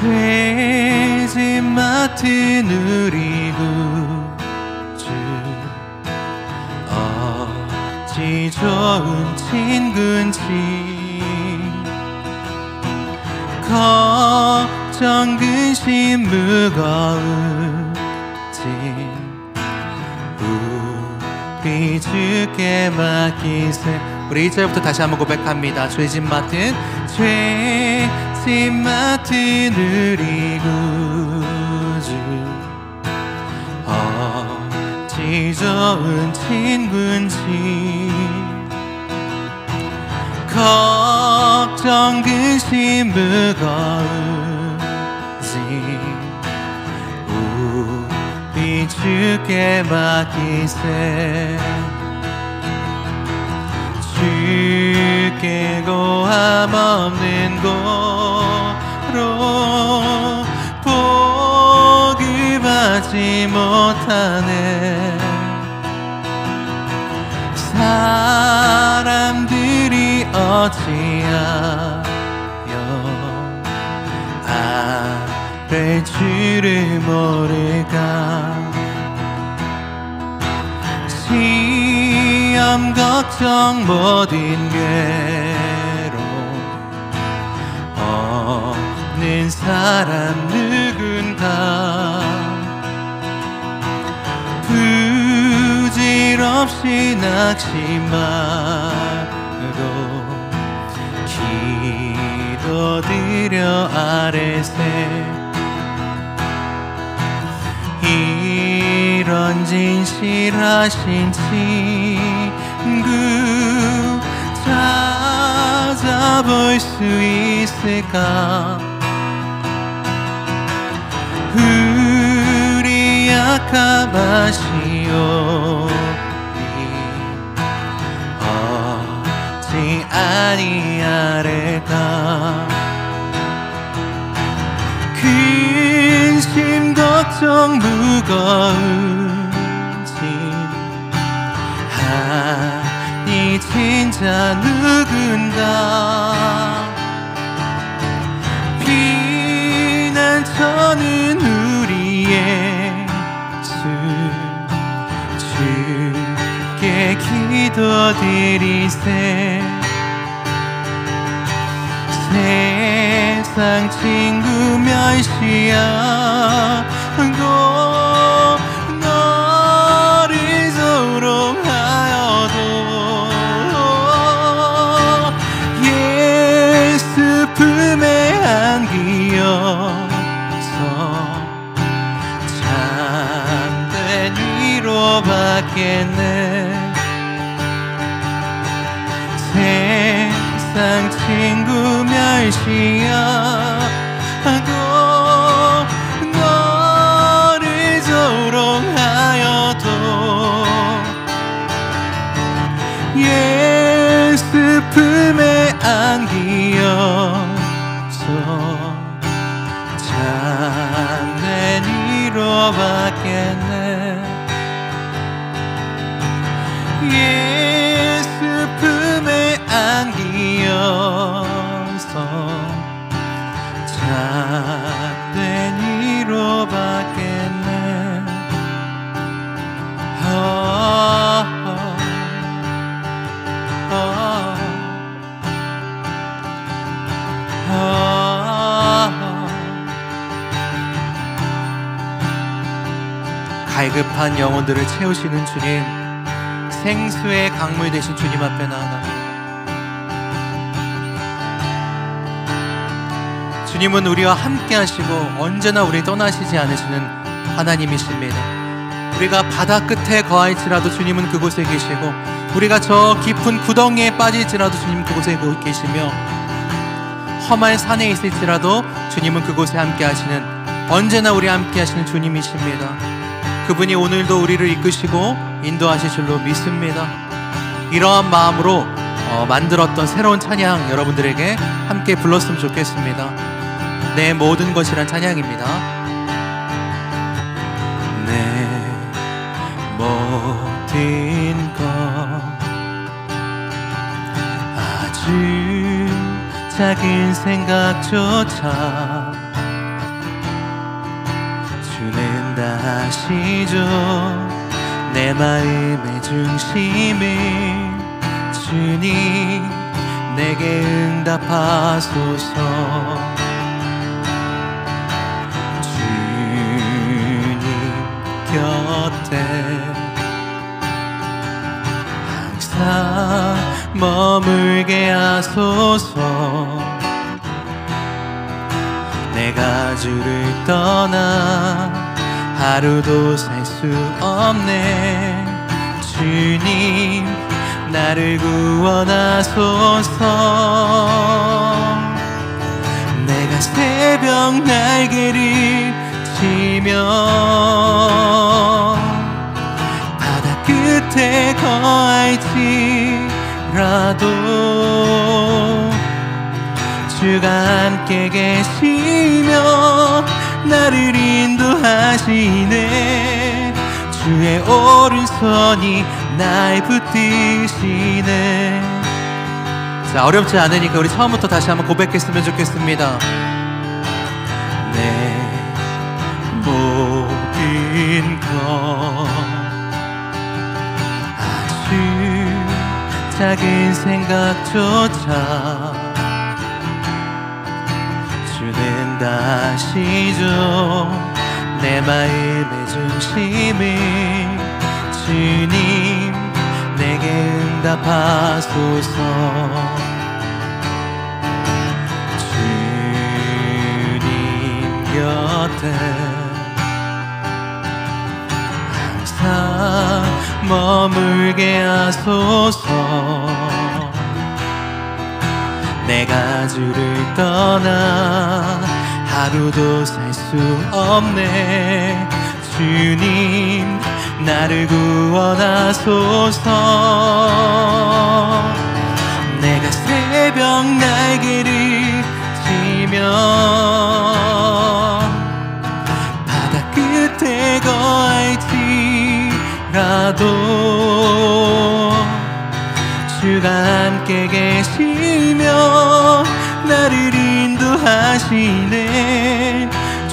죄짐 맡은 우리 구주 어찌 좋은 친구인지 걱정 근심 무거운 짐 우리 주께 맡기세. 우리 1절부터 다시 한번 고백합니다. 죄짐 맡은 죄짐 맡은 우리 구주 어찌 좋은 친구인지 걱정 근심 무거운 짐 우리 주께 맡기세. 주께 고함 없는 고로 복을 받지 못하네. 사람들이 어찌하여 아뢰 줄을 모를까. 시험 걱정 모든 괴로움 없는 사람 누군가 부질없이 낙심하고 기도드려 아뢰세. 이런 진실하신 친구 찾아볼 수 있을까. 우리 약함하시오니 어찌 아니하릴까. 근심 걱정 무거운 짐 아니 진짜 누군가 피난처는 우리의 주 주께 기도드리세. 세상 친구 멸시하고 너를 조롱하여도 예수 품에 안기어서 참된 위로받겠네. 세상 친구 멸시하고 너를 조롱하여도 예수 품에 안기어서 참된 위로받겠네. 예수 품에 안기 갈급한 영혼들을 채우시는 주님, 생수의 강물 되신 주님 앞에 나아가 주님은 우리와 함께 하시고 언제나 우리 떠나시지 않으시는 하나님이십니다. 우리가 바다 끝에 거할지라도 주님은 그곳에 계시고, 우리가 저 깊은 구덩이에 빠질지라도 주님 그곳에 계시며, 험한 산에 있을지라도 주님은 그곳에 함께 하시는, 언제나 우리 함께 하시는 주님이십니다. 그분이 오늘도 우리를 이끄시고 인도하실 줄로 믿습니다. 이러한 마음으로 만들었던 새로운 찬양 여러분들에게 함께 불렀으면 좋겠습니다. 내 모든 것이란 찬양입니다. 내 모든 것, 아주 작은 생각조차 주는 다 아시죠. 내 마음의 중심을 주님 내게 응답하소서. 주님 곁에 항상 머물게 하소서. 내가 주를 떠나 하루도 살 수 없네. 주님 나를 구원하소서. 내가 새벽 날개를 치며 바다 끝에 거할지라도 주가 함께 계시며 나를 인도하시네. 주의 오른손이 날 붙드시네. 자, 어렵지 않으니까 우리 처음부터 다시 한번 고백했으면 좋겠습니다. 내 모든 것, 아주 작은 생각조차 주는 다 아시죠. 내 마음의 중심을 주님 내게 응답하소서. 주님 곁에 항상 머물게 하소서. 내가 주를 떠나 하루도 살 수 없네. 주님 나를 구원하소서. 내가 새벽 날개를 치며 바다 끝에 거할지라도 주가 함께 계시며 나를 인도하시네.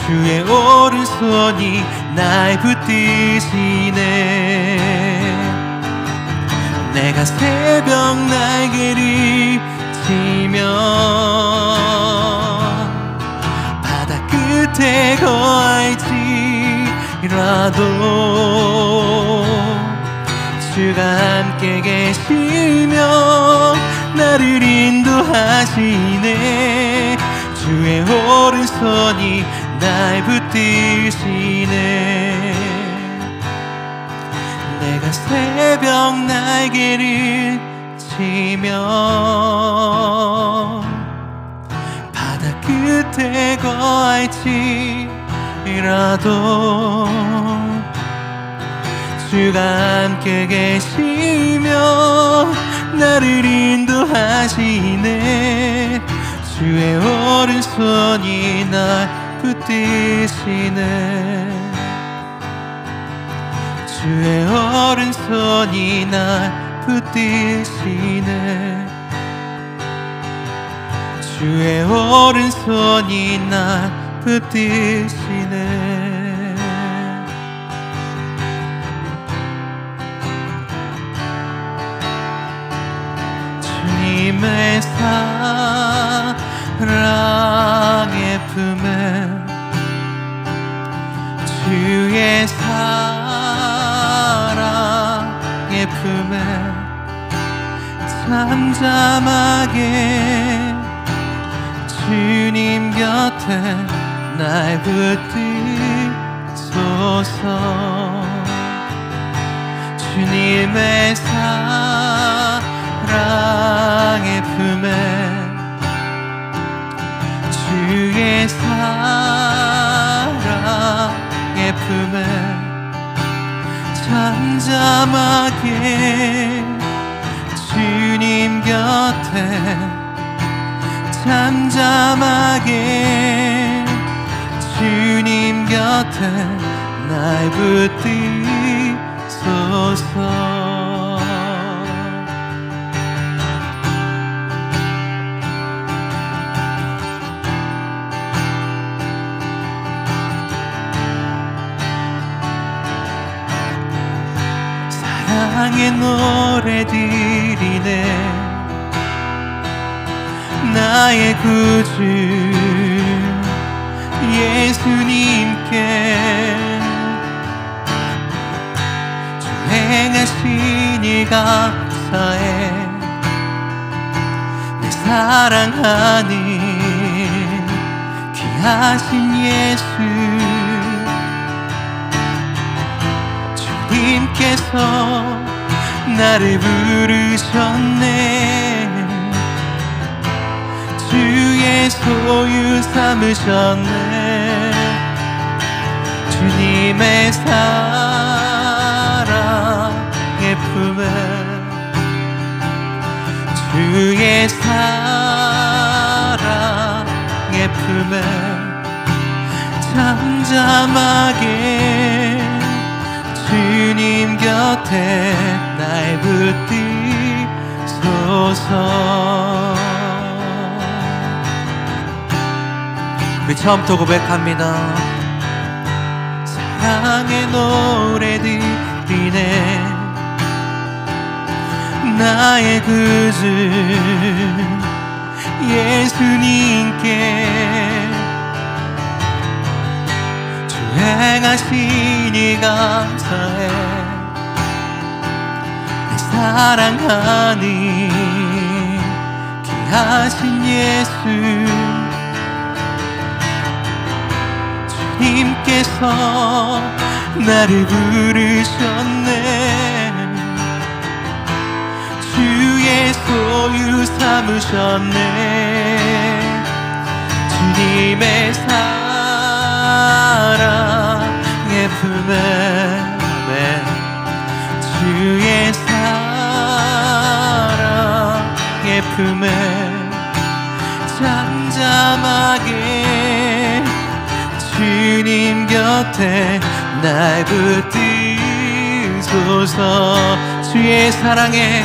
주의 오른손이 날 붙드시네. 내가 새벽 날개를 치며 바다 끝에 거할지라도 주가 함께 계시며 나를 인도하시네. 주의 오른손이 날 붙드시네. 내가 새벽 날개를 치며 바다 끝에 거할지라도 주가 함께 계시며 나를 인도하시네. 주의 오른손이 날 붙드시네. 주의 오른손이 날 붙드시네. 주의 오른손이 날 붙드시네. 주님의 사랑의 품에 주의 사랑 품에 잠잠하게 주님 곁에 날 붙드소서. 주님의 사랑의 품에 주의 사랑의 품에 잠잠하게 주님 곁에 잠잠하게 주님 곁에 날 붙드소서. 사랑의 노래 드리네 나의 구주 예수님께 주 행하신 일 감사해 내 사랑하는 귀하신 예수 주님께서 나를 부르셨네 주의 소유 삼으셨네 주님의 사랑의 품에 주의 사랑의 품에 잠잠하게 주님 곁에 날 붙드소서. 우리 처음부터 고백합니다. 사랑의 노래들이네 나의 구주 예수님께 주 행하신 일 감사해 내 사랑하는 귀하신 예수 주님께서 나를 부르셨네 주의 소유 삼으셨네 주님의 사랑의 품에 주의 사랑의 품에 잠잠하게 주님 곁에 날 붙드소서. 주의 사랑에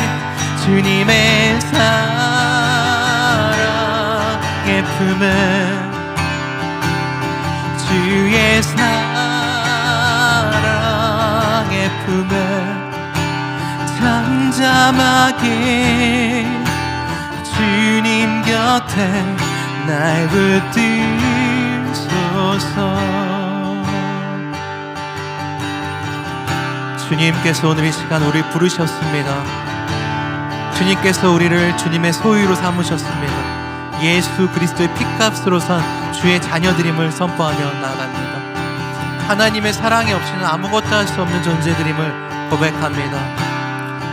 주님의 사랑의 품에 주의 사랑의 품에 잠잠하게 주님 곁에 날 붙드소서. 주님께서 오늘 이 시간 우리 부르셨습니다. 주님께서 우리를 주님의 소유로 삼으셨습니다. 예수 그리스도의 핏값으로 산 주의 자녀들임을 선포하며 나아갑니다. 하나님의 사랑이 없이는 아무것도 할 수 없는 존재들임을 고백합니다.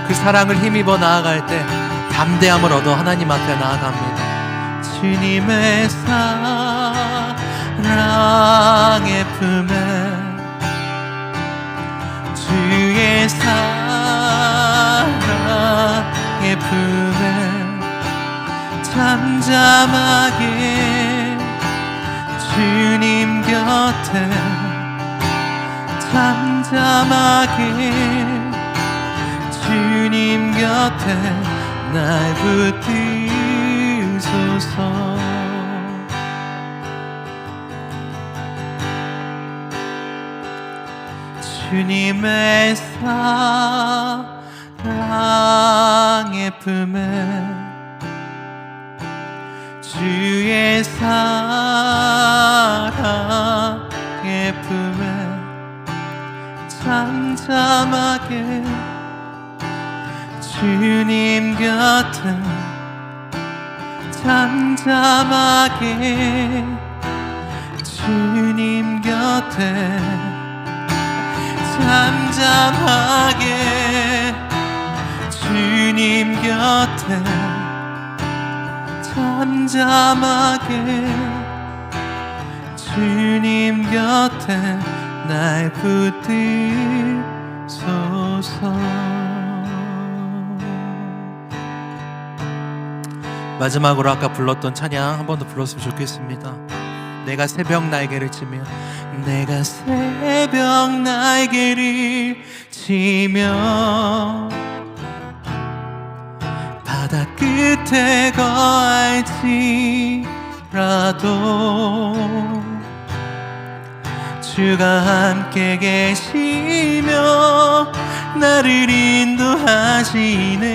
그 사랑을 힘입어 나아갈 때 담대함을 얻어 하나님 앞에 나아갑니다. 주님의 사랑의 품에 주의 사랑의 품에 잠잠하게 주님 곁에 잠잠하게 주님 곁에 날 붙드소서. 주님의 사랑의 품에 주의 사랑의 품에 잠잠하게 주님 곁에 잠잠하게 주님 곁에 잠잠하게 주님 곁에 잠잠하게 주님 곁에 날 붙들소서. 마지막으로 아까 불렀던 찬양 한 번 더 불렀으면 좋겠습니다. 내가 새벽 날개를 치며 내가 새벽 날개를 치며 바다 끝에 거할지라도 주가 함께 계시며 나를 인도하시네.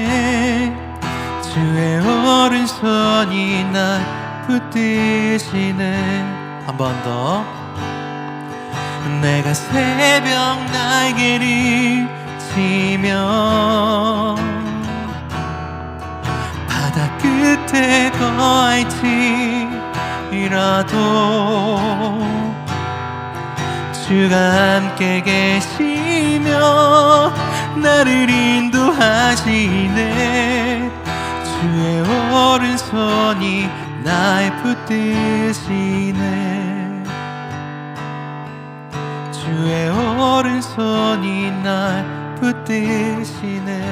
주의 오른손이 날 붙드시네. 한 번 더. 내가 새벽 날개를 치며 바다 끝에 거할지라도 주가 함께 계시며 나를 인도하시네. 주의 오른손이 날 붙드시네. 주의 오른손이 날 붙드시네.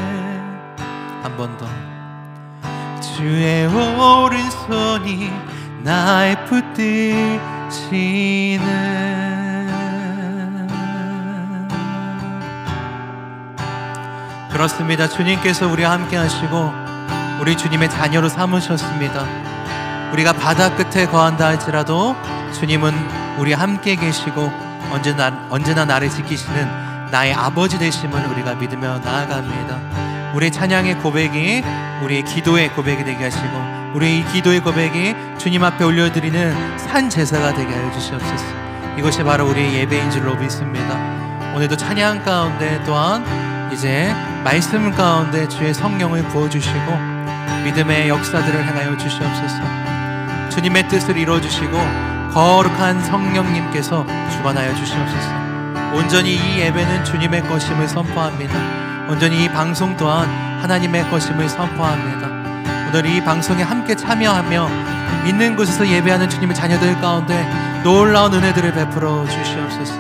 한 번 더. 주의 오른손이 날 붙드시네. 그렇습니다. 주님께서 우리와 함께 하시고 우리 주님의 자녀로 삼으셨습니다. 우리가 바다 끝에 거한다 할지라도 주님은 우리와 함께 계시고 언제나 나를 지키시는 나의 아버지 되심을 우리가 믿으며 나아갑니다. 우리의 찬양의 고백이 우리의 기도의 고백이 되게 하시고 우리의 이 기도의 고백이 주님 앞에 올려드리는 산 제사가 되게 하여 주시옵소서. 이것이 바로 우리의 예배인 줄로 믿습니다. 오늘도 찬양 가운데 또한 이제 말씀 가운데 주의 성령을 부어주시고 믿음의 역사들을 행하여 주시옵소서. 주님의 뜻을 이루어주시고 거룩한 성령님께서 주관하여 주시옵소서. 온전히 이 예배는 주님의 것임을 선포합니다. 온전히 이 방송 또한 하나님의 것임을 선포합니다. 오늘 이 방송에 함께 참여하며 있는 곳에서 예배하는 주님의 자녀들 가운데 놀라운 은혜들을 베풀어 주시옵소서.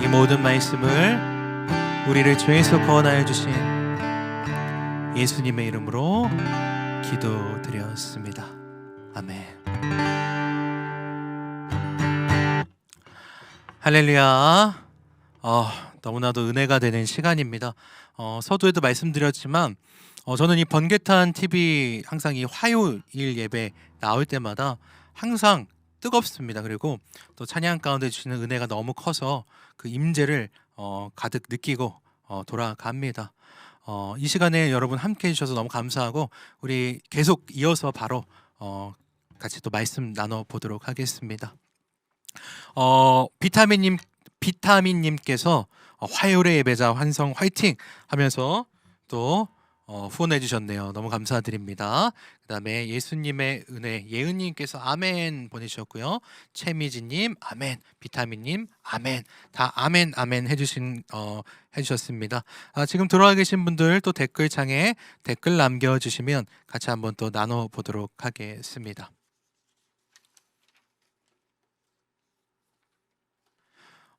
이 모든 말씀을 우리를 죄에서 구원하여 주신 예수님의 이름으로 기도드렸습니다. 아멘. 할렐루야. 너무나도 은혜가 되는 시간입니다. 서두에도 말씀드렸지만 저는 이 번개탄 TV 항상 이 화요일 예배 나올 때마다 항상 뜨겁습니다. 그리고 또 찬양 가운데 주시는 은혜가 너무 커서 그 임재를 가득 느끼고 돌아갑니다. 이 시간에 여러분 함께 해주셔서 너무 감사하고 우리 계속 이어서 바로 같이 또 말씀 나눠보도록 하겠습니다. 비타민님께서 화요일의 예배자 환성 화이팅 하면서 또 후원해 주셨네요. 너무 감사드립니다. 그 다음에 예수님의 은혜 예은님께서 아멘 보내주셨고요. 최미진님 아멘, 비타민님 아멘, 다 아멘 아멘 해주셨습니다. 지금 들어와 계신 분들 또 댓글창에 댓글 남겨주시면 같이 한번 또 나눠보도록 하겠습니다.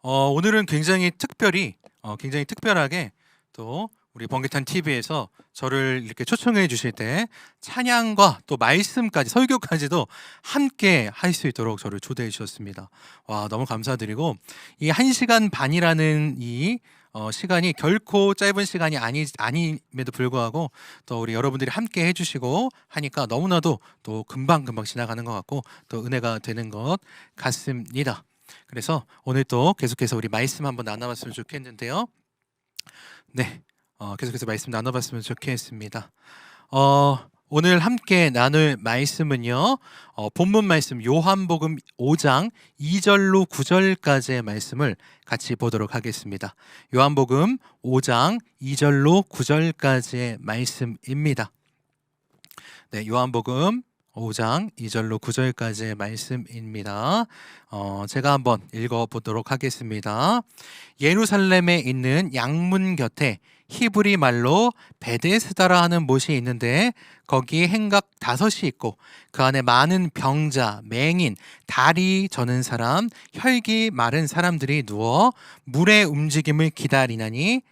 오늘은 굉장히 특별하게 또 우리 번개탄 TV에서 저를 이렇게 초청해 주실 때 찬양과 또 말씀까지 설교까지도 함께 할 수 있도록 저를 초대해 주셨습니다. 와, 너무 감사드리고 이 1시간 반이라는 이 시간이 결코 짧은 시간이 아님에도 불구하고 또 우리 여러분들이 함께 해주시고 하니까 너무나도 또 금방금방 지나가는 것 같고 또 은혜가 되는 것 같습니다. 그래서 오늘 또 계속해서 우리 말씀 한번 나눠봤으면 좋겠는데요. 네, 계속해서 말씀 나눠봤으면 좋겠습니다. 오늘 함께 나눌 말씀은요. 본문 말씀 요한복음 5장 2절로 9절까지의 말씀을 같이 보도록 하겠습니다. 요한복음 5장 2절로 9절까지의 말씀입니다. 네, 요한복음 5장 2절로 9절까지의 말씀입니다. 제가 한번 읽어보도록 하겠습니다. 예루살렘에 있는 양문 곁에 히브리 말로 베데스다라 하는 못이 있는데 거기에 행각 5이 있고 그 안에 많은 병자, 맹인, 다리 저는 사람, 혈기 마른 사람들이 누워 물의 움직임을 기다리나니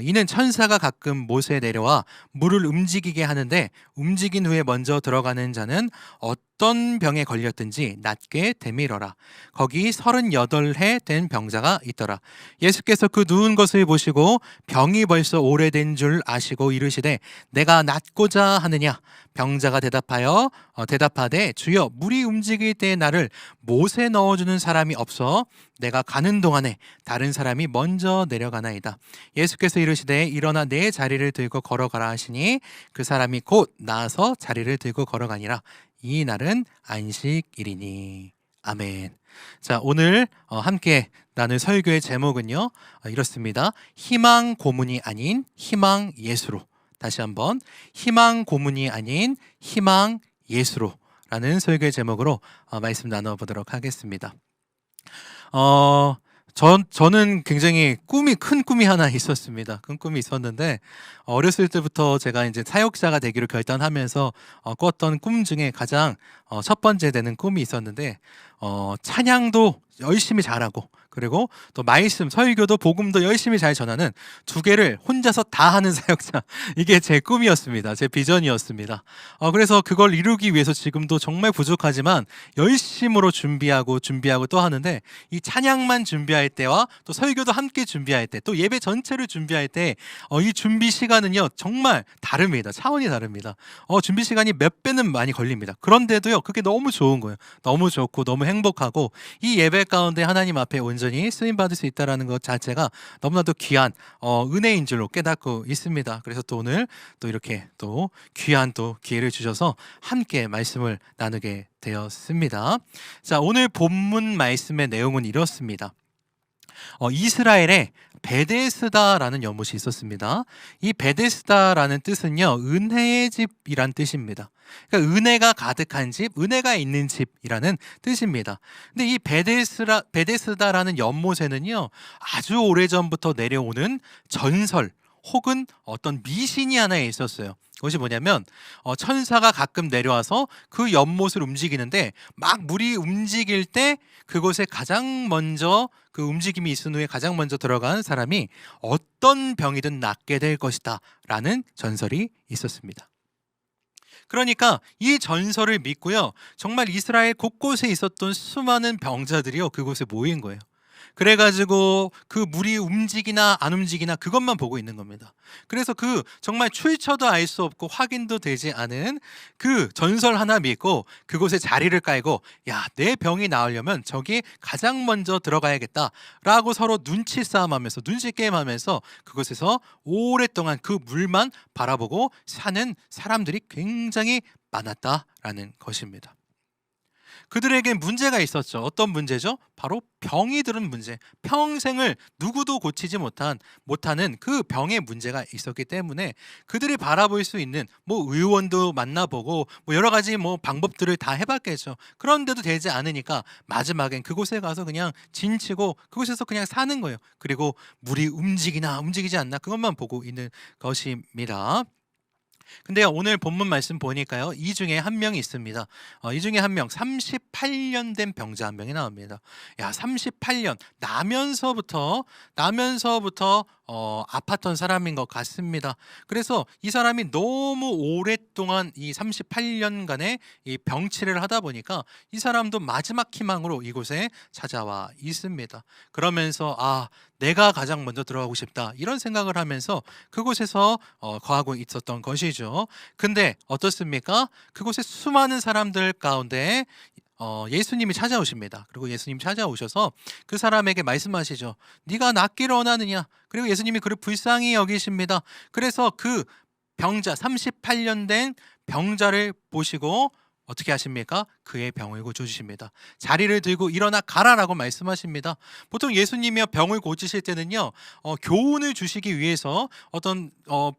이는 천사가 가끔 못에 내려와 물을 움직이게 하는데 움직인 후에 먼저 들어가는 자는 어떤 병에 걸렸든지 낫게 되밀어라. 거기 38해 된 병자가 있더라. 예수께서 그 누운 것을 보시고 병이 벌써 오래된 줄 아시고 이르시되 내가 낫고자 하느냐. 병자가 대답하되 주여 물이 움직일 때에 나를 못에 넣어주는 사람이 없어 내가 가는 동안에 다른 사람이 먼저 내려가나이다. 예수께서 이르시되 일어나 내 자리를 들고 걸어가라 하시니 그 사람이 곧 나아서 자리를 들고 걸어가니라. 이 날은 안식일이니. 아멘. 자, 오늘 함께 나눌 설교의 제목은요, 이렇습니다. 희망 고문이 아닌 희망 예수로. 다시 한번 희망 고문이 아닌 희망 예수로 라는 설교의 제목으로 말씀 나눠보도록 하겠습니다. 저는 굉장히 큰 꿈이 하나 있었습니다. 큰 꿈이 있었는데 어렸을 때부터 제가 이제 사역자가 되기로 결단하면서 꿨던 꿈 중에 가장 첫 번째 되는 꿈이 있었는데 찬양도 열심히 잘하고 그리고 또 말씀, 설교도 복음도 열심히 잘 전하는 두 개를 혼자서 다 하는 사역자. 이게 제 꿈이었습니다. 제 비전이었습니다. 그래서 그걸 이루기 위해서 지금도 정말 부족하지만 열심으로 준비하고 또 하는데 이 찬양만 준비할 때와 또 설교도 함께 준비할 때 또 예배 전체를 준비할 때 이 준비 시간은요 정말 다릅니다. 차원이 다릅니다. 준비 시간이 몇 배는 많이 걸립니다. 그런데도요 그게 너무 좋은 거예요. 너무 좋고 너무 행복하고 이 예배 가운데 하나님 앞에 온전히 쓰임 받을 수 있다라는 것 자체가 너무나도 귀한 은혜인 줄로 깨닫고 있습니다. 그래서 또 오늘 또 이렇게 또 귀한 또 기회를 주셔서 함께 말씀을 나누게 되었습니다. 자, 오늘 본문 말씀의 내용은 이렇습니다. 이스라엘에 베데스다라는 연못이 있었습니다. 이 베데스다라는 뜻은요 은혜의 집이란 뜻입니다. 그러니까 은혜가 가득한 집, 은혜가 있는 집이라는 뜻입니다. 근데 이 베데스다라는 연못에는요 아주 오래전부터 내려오는 전설 혹은 어떤 미신이 하나 있었어요. 그것이 뭐냐면 천사가 가끔 내려와서 그 연못을 움직이는데 막 물이 움직일 때 그곳에 가장 먼저 그 움직임이 있은 후에 가장 먼저 들어간 사람이 어떤 병이든 낫게 될 것이다 라는 전설이 있었습니다. 그러니까 이 전설을 믿고요 정말 이스라엘 곳곳에 있었던 수많은 병자들이요 그곳에 모인 거예요. 그래가지고 그 물이 움직이나 안 움직이나 그것만 보고 있는 겁니다. 그래서 그 정말 출처도 알 수 없고 확인도 되지 않은 그 전설 하나 믿고 그곳에 자리를 깔고 야, 내 병이 나으려면 저기 가장 먼저 들어가야겠다라고 서로 눈치 싸움하면서 눈치 게임하면서 그곳에서 오랫동안 그 물만 바라보고 사는 사람들이 굉장히 많았다라는 것입니다. 그들에게 문제가 있었죠. 어떤 문제죠? 바로 병이 들은 문제. 평생을 누구도 고치지 못하는 그 병의 문제가 있었기 때문에 그들이 바라볼 수 있는 의원도 만나보고 여러 가지 방법들을 다 해봤겠죠. 그런데도 되지 않으니까 마지막엔 그곳에 가서 그냥 진치고 그곳에서 그냥 사는 거예요. 그리고 물이 움직이나 움직이지 않나 그것만 보고 있는 것입니다. 근데 오늘 본문 말씀 보니까요 이 중에 한 명이 있습니다. 이 중에 한 명 38년 된 병자 한 명이 나옵니다. 야, 38년 나면서부터 아팠던 사람인 것 같습니다. 그래서 이 사람이 너무 오랫동안 이 38년간의 이 병치레를 하다 보니까 이 사람도 마지막 희망으로 이곳에 찾아와 있습니다. 그러면서 내가 가장 먼저 들어가고 싶다 이런 생각을 하면서 그곳에서 거하고 있었던 것이죠. 근데 어떻습니까? 그곳에 수많은 사람들 가운데 예수님이 찾아오십니다. 그리고 예수님 찾아오셔서 그 사람에게 말씀하시죠. 네가 낫기를 원하느냐? 그리고 예수님이 그를 불쌍히 여기십니다. 그래서 그 병자 38년 된 병자를 보시고 어떻게 하십니까? 그의 병을 고쳐주십니다. 자리를 들고 일어나 가라라고 말씀하십니다. 보통 예수님이 병을 고치실 때는요, 교훈을 주시기 위해서 어떤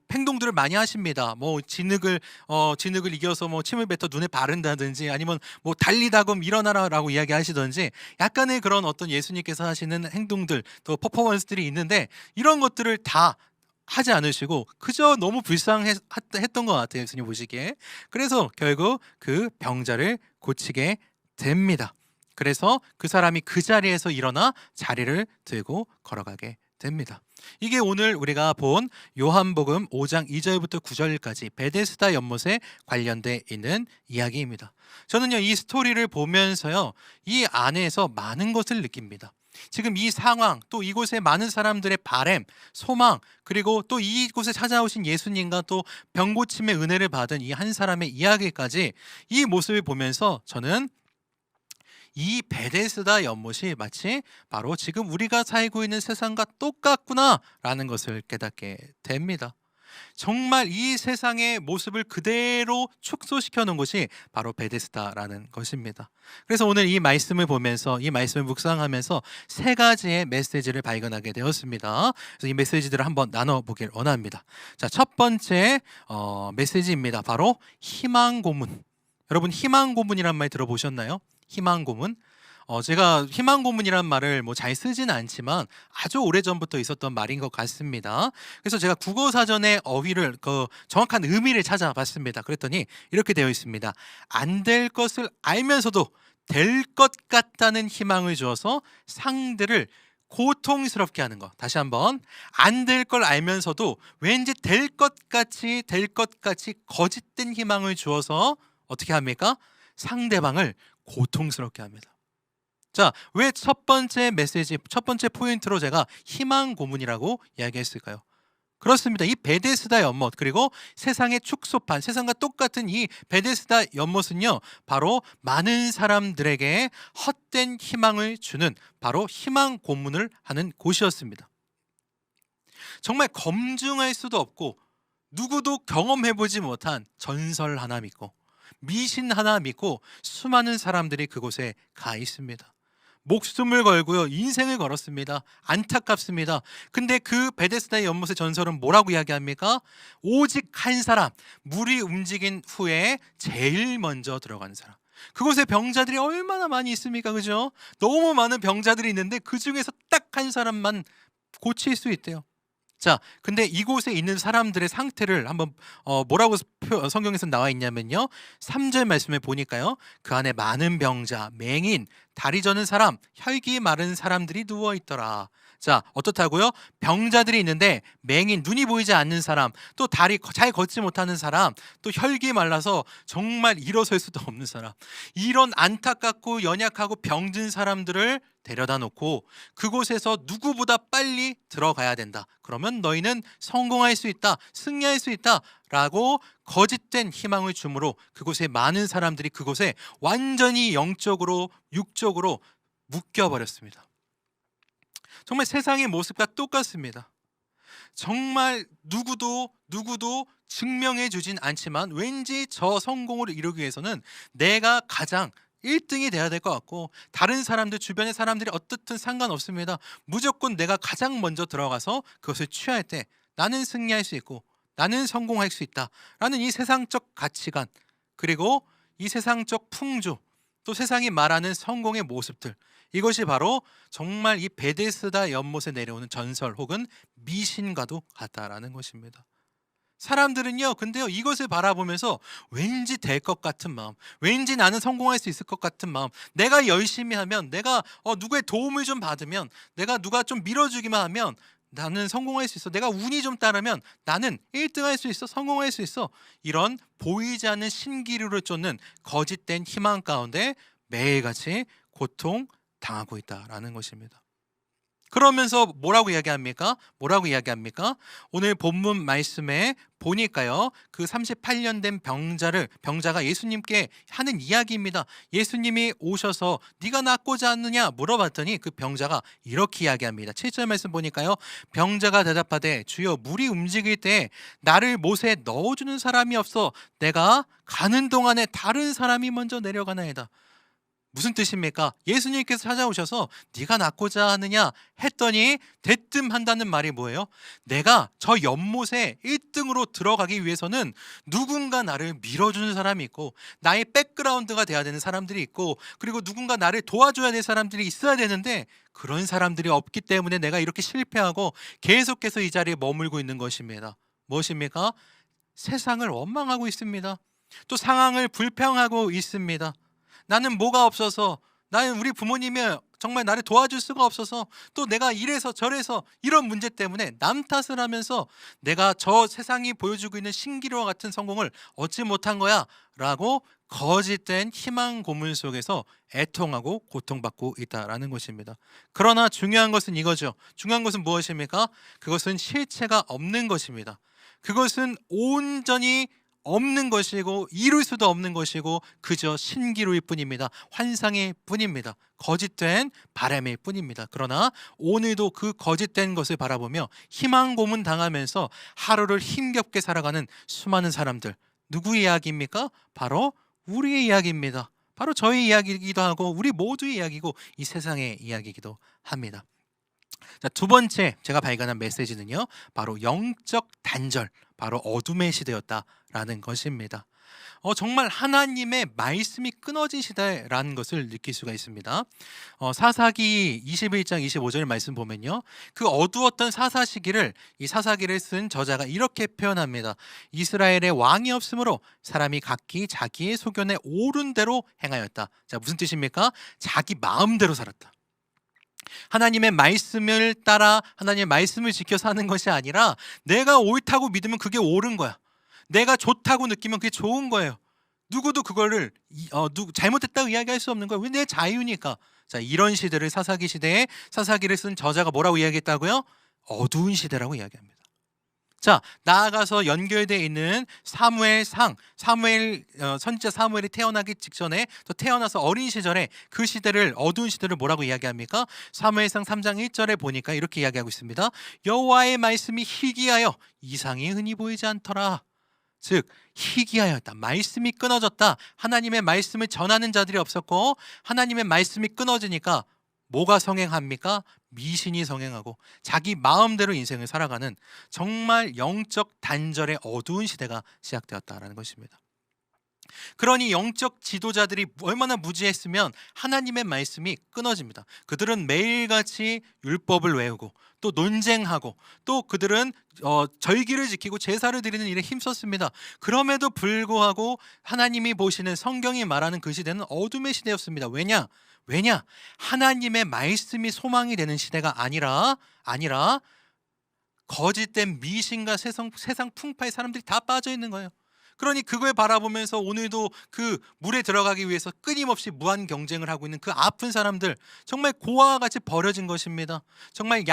행동들을 많이 하십니다. 뭐 진흙을 이겨서 뭐 침을 뱉어 눈에 바른다든지, 아니면 뭐 달리다금 일어나라라고 이야기하시든지, 약간의 그런 어떤 예수님께서 하시는 행동들, 또 퍼포먼스들이 있는데, 이런 것들을 다 하지 않으시고 그저 너무 불쌍했던 것 같아요, 예수님 보시기에. 그래서 결국 그 병자를 고치게 됩니다. 그래서 그 사람이 그 자리에서 일어나 자리를 들고 걸어가게 됩니다. 이게 오늘 우리가 본 요한복음 5장 2절부터 9절까지 베데스다 연못에 관련돼 있는 이야기입니다. 저는요, 이 스토리를 보면서요, 이 안에서 많은 것을 느낍니다. 지금 이 상황, 또 이곳에 많은 사람들의 바램, 소망, 그리고 또 이곳에 찾아오신 예수님과 또 병고침의 은혜를 받은 이 한 사람의 이야기까지, 이 모습을 보면서 저는 이 베데스다 연못이 마치 바로 지금 우리가 살고 있는 세상과 똑같구나라는 것을 깨닫게 됩니다. 정말 이 세상의 모습을 그대로 축소시켜 놓은 것이 바로 베데스다라는 것입니다. 그래서 오늘 이 말씀을 보면서, 이 말씀을 묵상하면서 세 가지의 메시지를 발견하게 되었습니다. 그래서 이 메시지들을 한번 나눠보길 원합니다. 자, 첫 번째 메시지입니다. 바로 희망 고문. 여러분, 희망 고문이란 말 들어보셨나요? 희망 고문. 제가 희망 고문이란 말을 뭐 잘 쓰지는 않지만 아주 오래전부터 있었던 말인 것 같습니다. 그래서 제가 국어 사전의 어휘를, 그 정확한 의미를 찾아봤습니다. 그랬더니 이렇게 되어 있습니다. 안 될 것을 알면서도 될 것 같다는 희망을 주어서 상대를 고통스럽게 하는 것. 다시 한번, 안 될 걸 알면서도 왠지 될 것 같이 거짓된 희망을 주어서 어떻게 합니까? 상대방을 고통스럽게 합니다. 자, 왜 첫 번째 메시지, 첫 번째 포인트로 제가 희망 고문이라고 이야기했을까요? 그렇습니다. 이 베데스다 연못, 그리고 세상의 축소판, 세상과 똑같은 이 베데스다 연못은요, 바로 많은 사람들에게 헛된 희망을 주는, 바로 희망 고문을 하는 곳이었습니다. 정말 검증할 수도 없고 누구도 경험해보지 못한 전설 하나 믿고, 미신 하나 믿고 수많은 사람들이 그곳에 가 있습니다. 목숨을 걸고요, 인생을 걸었습니다. 안타깝습니다. 근데 그 베데스다의 연못의 전설은 뭐라고 이야기합니까? 오직 한 사람, 물이 움직인 후에 제일 먼저 들어가는 사람. 그곳에 병자들이 얼마나 많이 있습니까? 그죠? 너무 많은 병자들이 있는데 그 중에서 딱 한 사람만 고칠 수 있대요. 자, 근데 이곳에 있는 사람들의 상태를 한번 뭐라고 성경에서 나와 있냐면요, 3절 말씀에 보니까요, 그 안에 많은 병자, 맹인, 다리 저는 사람, 혈기 마른 사람들이 누워 있더라. 자, 어떻다고요? 병자들이 있는데 맹인, 눈이 보이지 않는 사람, 또 다리 잘 걷지 못하는 사람, 또 혈기 말라서 정말 일어설 수도 없는 사람, 이런 안타깝고 연약하고 병든 사람들을 데려다 놓고 그곳에서 누구보다 빨리 들어가야 된다. 그러면 너희는 성공할 수 있다, 승리할 수 있다 라고 거짓된 희망을 주므로 그곳에 많은 사람들이 그곳에 완전히 영적으로, 육적으로 묶여버렸습니다. 정말 세상의 모습과 똑같습니다. 정말 누구도 증명해 주진 않지만 왠지 저 성공을 이루기 위해서는 내가 가장 1등이 돼야 될 것 같고, 다른 사람들, 주변의 사람들이 어떻든 상관없습니다. 무조건 내가 가장 먼저 들어가서 그것을 취할 때 나는 승리할 수 있고 나는 성공할 수 있다라는 이 세상적 가치관, 그리고 이 세상적 풍조, 또 세상이 말하는 성공의 모습들, 이것이 바로 정말 이 베데스다 연못에 내려오는 전설 혹은 미신과도 같다라는 것입니다. 사람들은요, 근데요, 이것을 바라보면서 왠지 될 것 같은 마음, 왠지 나는 성공할 수 있을 것 같은 마음, 내가 열심히 하면, 내가 누구의 도움을 좀 받으면, 내가 누가 좀 밀어주기만 하면 나는 성공할 수 있어, 내가 운이 좀 따르면 나는 1등 할 수 있어, 성공할 수 있어, 이런 보이지 않는 신기루를 쫓는 거짓된 희망 가운데 매일같이 고통 당하고 있다라는 것입니다. 그러면서 뭐라고 이야기합니까? 뭐라고 이야기합니까? 오늘 본문 말씀에 보니까요. 그 38년 된 병자가 예수님께 하는 이야기입니다. 예수님이 오셔서 네가 낫고자 하느냐 물어봤더니 그 병자가 이렇게 이야기합니다. 7절 말씀 보니까요. 병자가 대답하되 주여 물이 움직일 때 나를 못에 넣어주는 사람이 없어 내가 가는 동안에 다른 사람이 먼저 내려가나이다. 무슨 뜻입니까? 예수님께서 찾아오셔서 네가 낫고자 하느냐 했더니 대뜸 한다는 말이 뭐예요? 내가 저 연못에 1등으로 들어가기 위해서는 누군가 나를 밀어주는 사람이 있고 나의 백그라운드가 돼야 되는 사람들이 있고 그리고 누군가 나를 도와줘야 될 사람들이 있어야 되는데 그런 사람들이 없기 때문에 내가 이렇게 실패하고 계속해서 이 자리에 머물고 있는 것입니다. 무엇입니까? 세상을 원망하고 있습니다. 또 상황을 불평하고 있습니다. 나는 뭐가 없어서 나는 우리 부모님이 정말 나를 도와줄 수가 없어서 또 내가 이래서 저래서 이런 문제 때문에 남 탓을 하면서 내가 저 세상이 보여주고 있는 신기루와 같은 성공을 얻지 못한 거야 라고 거짓된 희망 고문 속에서 애통하고 고통받고 있다라는 것입니다. 그러나 중요한 것은 이거죠. 중요한 것은 무엇입니까? 그것은 실체가 없는 것입니다. 그것은 온전히 없는 것이고 이룰 수도 없는 것이고 그저 신기루일 뿐입니다. 환상일 뿐입니다. 거짓된 바람일 뿐입니다. 그러나 오늘도 그 거짓된 것을 바라보며 희망 고문 당하면서 하루를 힘겹게 살아가는 수많은 사람들, 누구의 이야기입니까? 바로 우리의 이야기입니다. 바로 저의 이야기이기도 하고 우리 모두의 이야기고 이 세상의 이야기이기도 합니다. 자, 두 번째 제가 발견한 메시지는요. 바로 영적 단절, 바로 어둠의 시대였다라는 것입니다. 정말 하나님의 말씀이 끊어진 시대라는 것을 느낄 수가 있습니다. 사사기 21장 25절 말씀 보면요. 그 어두웠던 사사 시기를 이 사사기를 쓴 저자가 이렇게 표현합니다. 이스라엘의 왕이 없으므로 사람이 각기 자기의 소견에 옳은 대로 행하였다. 자, 무슨 뜻입니까? 자기 마음대로 살았다. 하나님의 말씀을 따라 하나님의 말씀을 지켜 사는 것이 아니라 내가 옳다고 믿으면 그게 옳은 거야. 내가 좋다고 느끼면 그게 좋은 거예요. 누구도 그거를 잘못했다고 이야기할 수 없는 거예요. 왜? 내 자유니까. 자, 이런 시대를 사사기 시대에 사사기를 쓴 저자가 뭐라고 이야기했다고요? 어두운 시대라고 이야기합니다. 자, 나아가서 연결되어 있는 선지자 사무엘이 태어나기 직전에 또 태어나서 어린 시절에 그 시대를 어두운 시대를 뭐라고 이야기합니까? 사무엘상 3장 1절에 보니까 이렇게 이야기하고 있습니다. 여호와의 말씀이 희귀하여 이상이 흔히 보이지 않더라. 즉 희귀하였다. 말씀이 끊어졌다. 하나님의 말씀을 전하는 자들이 없었고 하나님의 말씀이 끊어지니까 뭐가 성행합니까? 미신이 성행하고 자기 마음대로 인생을 살아가는 정말 영적 단절의 어두운 시대가 시작되었다라는 것입니다. 그러니 영적 지도자들이 얼마나 무지했으면 하나님의 말씀이 끊어집니다. 그들은 매일같이 율법을 외우고 또 논쟁하고 또 그들은 절기를 지키고 제사를 드리는 일에 힘썼습니다. 그럼에도 불구하고 하나님이 보시는 성경이 말하는 그 시대는 어둠의 시대였습니다. 왜냐? 하나님의 말씀이 소망이 되는 시대가 아니라 거짓된 미신과 세상 풍파의 사람들이 다 빠져 있는 거예요. 그러니 그걸 바라보면서 오늘도 그 물에 들어가기 위해서 끊임없이 무한 경쟁을 하고 있는 그 아픈 사람들, 정말 고아와 같이 버려진 것입니다. 정말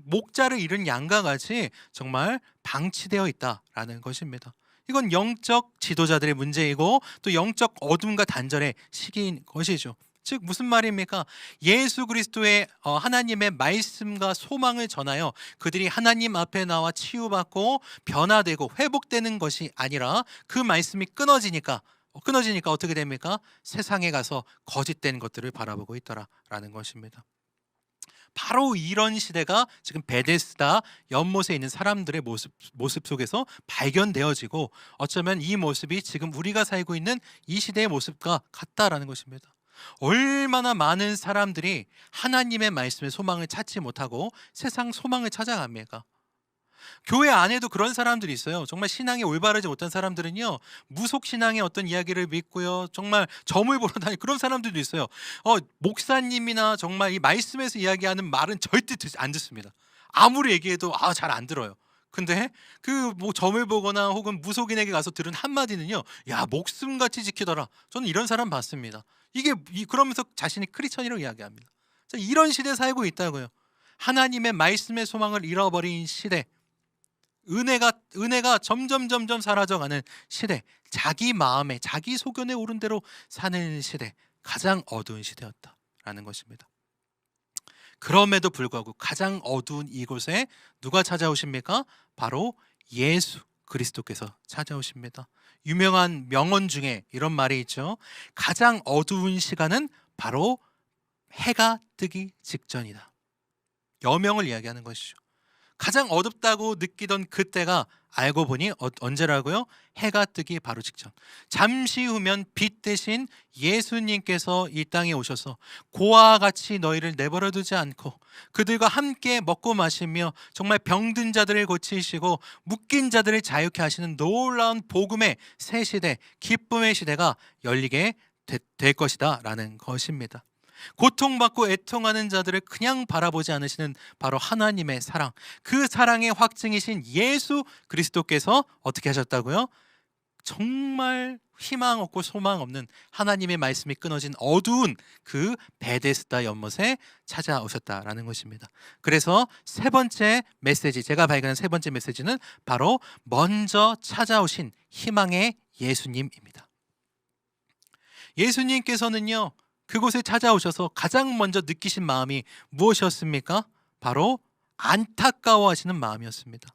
목자를 잃은 양과 같이 정말 방치되어 있다라는 것입니다. 이건 영적 지도자들의 문제이고 또 영적 어둠과 단절의 시기인 것이죠. 즉 무슨 말입니까? 예수 그리스도의 하나님의 말씀과 소망을 전하여 그들이 하나님 앞에 나와 치유받고 변화되고 회복되는 것이 아니라 그 말씀이 끊어지니까 어떻게 됩니까? 세상에 가서 거짓된 것들을 바라보고 있더라라는 것입니다. 바로 이런 시대가 지금 베데스다 연못에 있는 사람들의 모습 속에서 발견되어지고 어쩌면 이 모습이 지금 우리가 살고 있는 이 시대의 모습과 같다라는 것입니다. 얼마나 많은 사람들이 하나님의 말씀의 소망을 찾지 못하고 세상 소망을 찾아갑니까? 교회 안에도 그런 사람들이 있어요. 정말 신앙이 올바르지 못한 사람들은요, 무속신앙의 어떤 이야기를 믿고요, 정말 점을 보러 다니는 그런 사람들도 있어요. 목사님이나 정말 이 말씀에서 이야기하는 말은 절대 안 듣습니다. 아무리 얘기해도 잘 안 들어요. 근데 그 뭐 점을 보거나 혹은 무속인에게 가서 들은 한마디는요, 야, 목숨같이 지키더라. 저는 이런 사람 봤습니다. 그러면서 자신이 크리스천이라고 이야기합니다. 자, 이런 시대에 살고 있다고요. 하나님의 말씀의 소망을 잃어버린 시대, 은혜가 점점 사라져가는 시대, 자기 마음에 자기 소견에 오른 대로 사는 시대, 가장 어두운 시대였다라는 것입니다. 그럼에도 불구하고 가장 어두운 이곳에 누가 찾아오십니까? 바로 예수 그리스도께서 찾아오십니다. 유명한 명언 중에 이런 말이 있죠. 가장 어두운 시간은 바로 해가 뜨기 직전이다. 여명을 이야기하는 것이죠. 가장 어둡다고 느끼던 그때가 알고 보니 언제라고요? 해가 뜨기 바로 직전. 잠시 후면 빛 대신 예수님께서 이 땅에 오셔서 고아와 같이 너희를 내버려 두지 않고 그들과 함께 먹고 마시며 정말 병든 자들을 고치시고 묶인 자들을 자유케 하시는 놀라운 복음의 새 시대, 기쁨의 시대가 열리게 될 것이다 라는 것입니다. 고통받고 애통하는 자들을 그냥 바라보지 않으시는 바로 하나님의 사랑, 그 사랑의 확증이신 예수 그리스도께서 어떻게 하셨다고요? 정말 희망 없고 소망 없는 하나님의 말씀이 끊어진 어두운 그 베데스다 연못에 찾아오셨다라는 것입니다. 그래서 세 번째 메시지, 제가 발견한 세 번째 메시지는 바로 먼저 찾아오신 희망의 예수님입니다. 예수님께서는요, 그곳에 찾아오셔서 가장 먼저 느끼신 마음이 무엇이었습니까? 바로 안타까워하시는 마음이었습니다.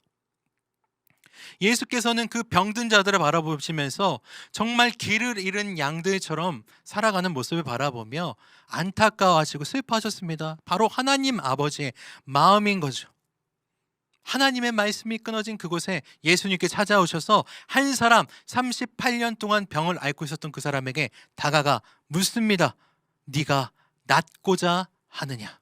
예수께서는 그 병든 자들을 바라보시면서 정말 길을 잃은 양들처럼 살아가는 모습을 바라보며 안타까워하시고 슬퍼하셨습니다. 바로 하나님 아버지의 마음인 거죠. 하나님의 말씀이 끊어진 그곳에 예수님께 찾아오셔서 한 사람 38년 동안 병을 앓고 있었던 그 사람에게 다가가 묻습니다. 네가 낫고자 하느냐?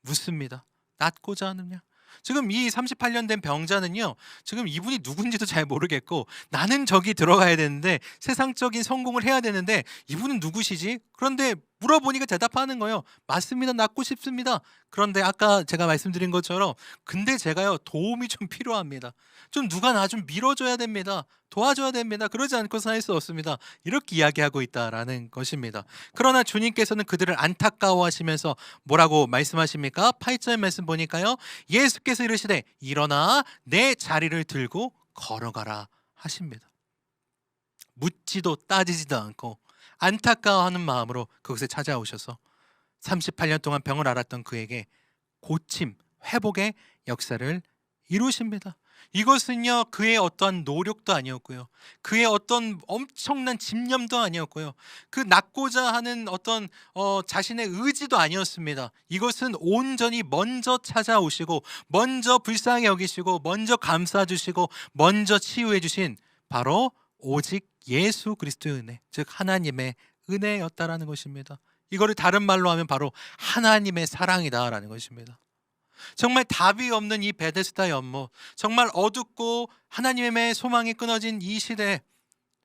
묻습니다. 낫고자 하느냐? 지금 이 38년 된 병자는요, 지금 이분이 누군지도 잘 모르겠고, 나는 저기 들어가야 되는데 세상적인 성공을 해야 되는데 이분은 누구시지? 그런데 물어보니까 대답하는 거예요. 맞습니다. 낫고 싶습니다. 그런데 아까 제가 말씀드린 것처럼 근데 제가요, 도움이 좀 필요합니다. 좀 누가 나 좀 밀어줘야 됩니다. 도와줘야 됩니다. 그러지 않고 살 수 없습니다. 이렇게 이야기하고 있다라는 것입니다. 그러나 주님께서는 그들을 안타까워하시면서 뭐라고 말씀하십니까? 8절 말씀 보니까요, 예수께서 이르시되 일어나 내 자리를 들고 걸어가라 하십니다. 묻지도 따지지도 않고 안타까워하는 마음으로 그곳에 찾아오셔서 38년 동안 병을 앓았던 그에게 고침, 회복의 역사를 이루십니다. 이것은요, 그의 어떠한 노력도 아니었고요, 그의 어떤 엄청난 집념도 아니었고요, 그 낫고자 하는 어떤 자신의 의지도 아니었습니다. 이것은 온전히 먼저 찾아오시고 먼저 불쌍히 여기시고 먼저 감싸주시고 먼저 치유해 주신 바로 오직 예수 그리스도의 은혜, 즉 하나님의 은혜였다라는 것입니다. 이거를 다른 말로 하면 바로 하나님의 사랑이다라는 것입니다. 정말 답이 없는 이 베데스다 연못, 정말 어둡고 하나님의 소망이 끊어진 이 시대,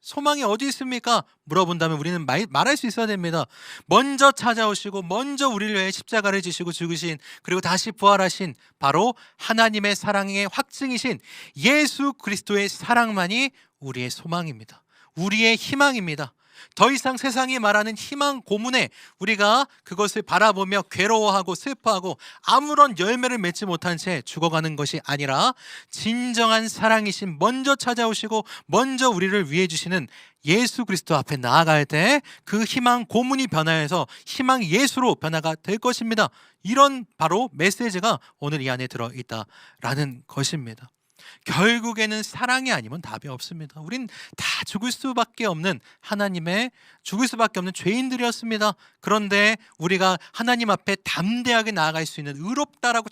소망이 어디 있습니까? 물어본다면 우리는 말할 수 있어야 됩니다. 먼저 찾아오시고 먼저 우리를 위해 십자가를 지시고 죽으신, 그리고 다시 부활하신 바로 하나님의 사랑의 확증이신 예수 그리스도의 사랑만이 우리의 소망입니다. 우리의 희망입니다. 더 이상 세상이 말하는 희망 고문에 우리가 그것을 바라보며 괴로워하고 슬퍼하고 아무런 열매를 맺지 못한 채 죽어가는 것이 아니라 진정한 사랑이신 먼저 찾아오시고 먼저 우리를 위해 주시는 예수 그리스도 앞에 나아갈 때 그 희망 고문이 변화해서 희망 예수로 변화가 될 것입니다. 이런 바로 메시지가 오늘 이 안에 들어있다라는 것입니다. 결국에는 사랑이 아니면 답이 없습니다. 우린 다 죽을 수밖에 없는 죽을 수밖에 없는 죄인들이었습니다. 그런데 우리가 하나님 앞에 담대하게 나아갈 수 있는 의롭다라고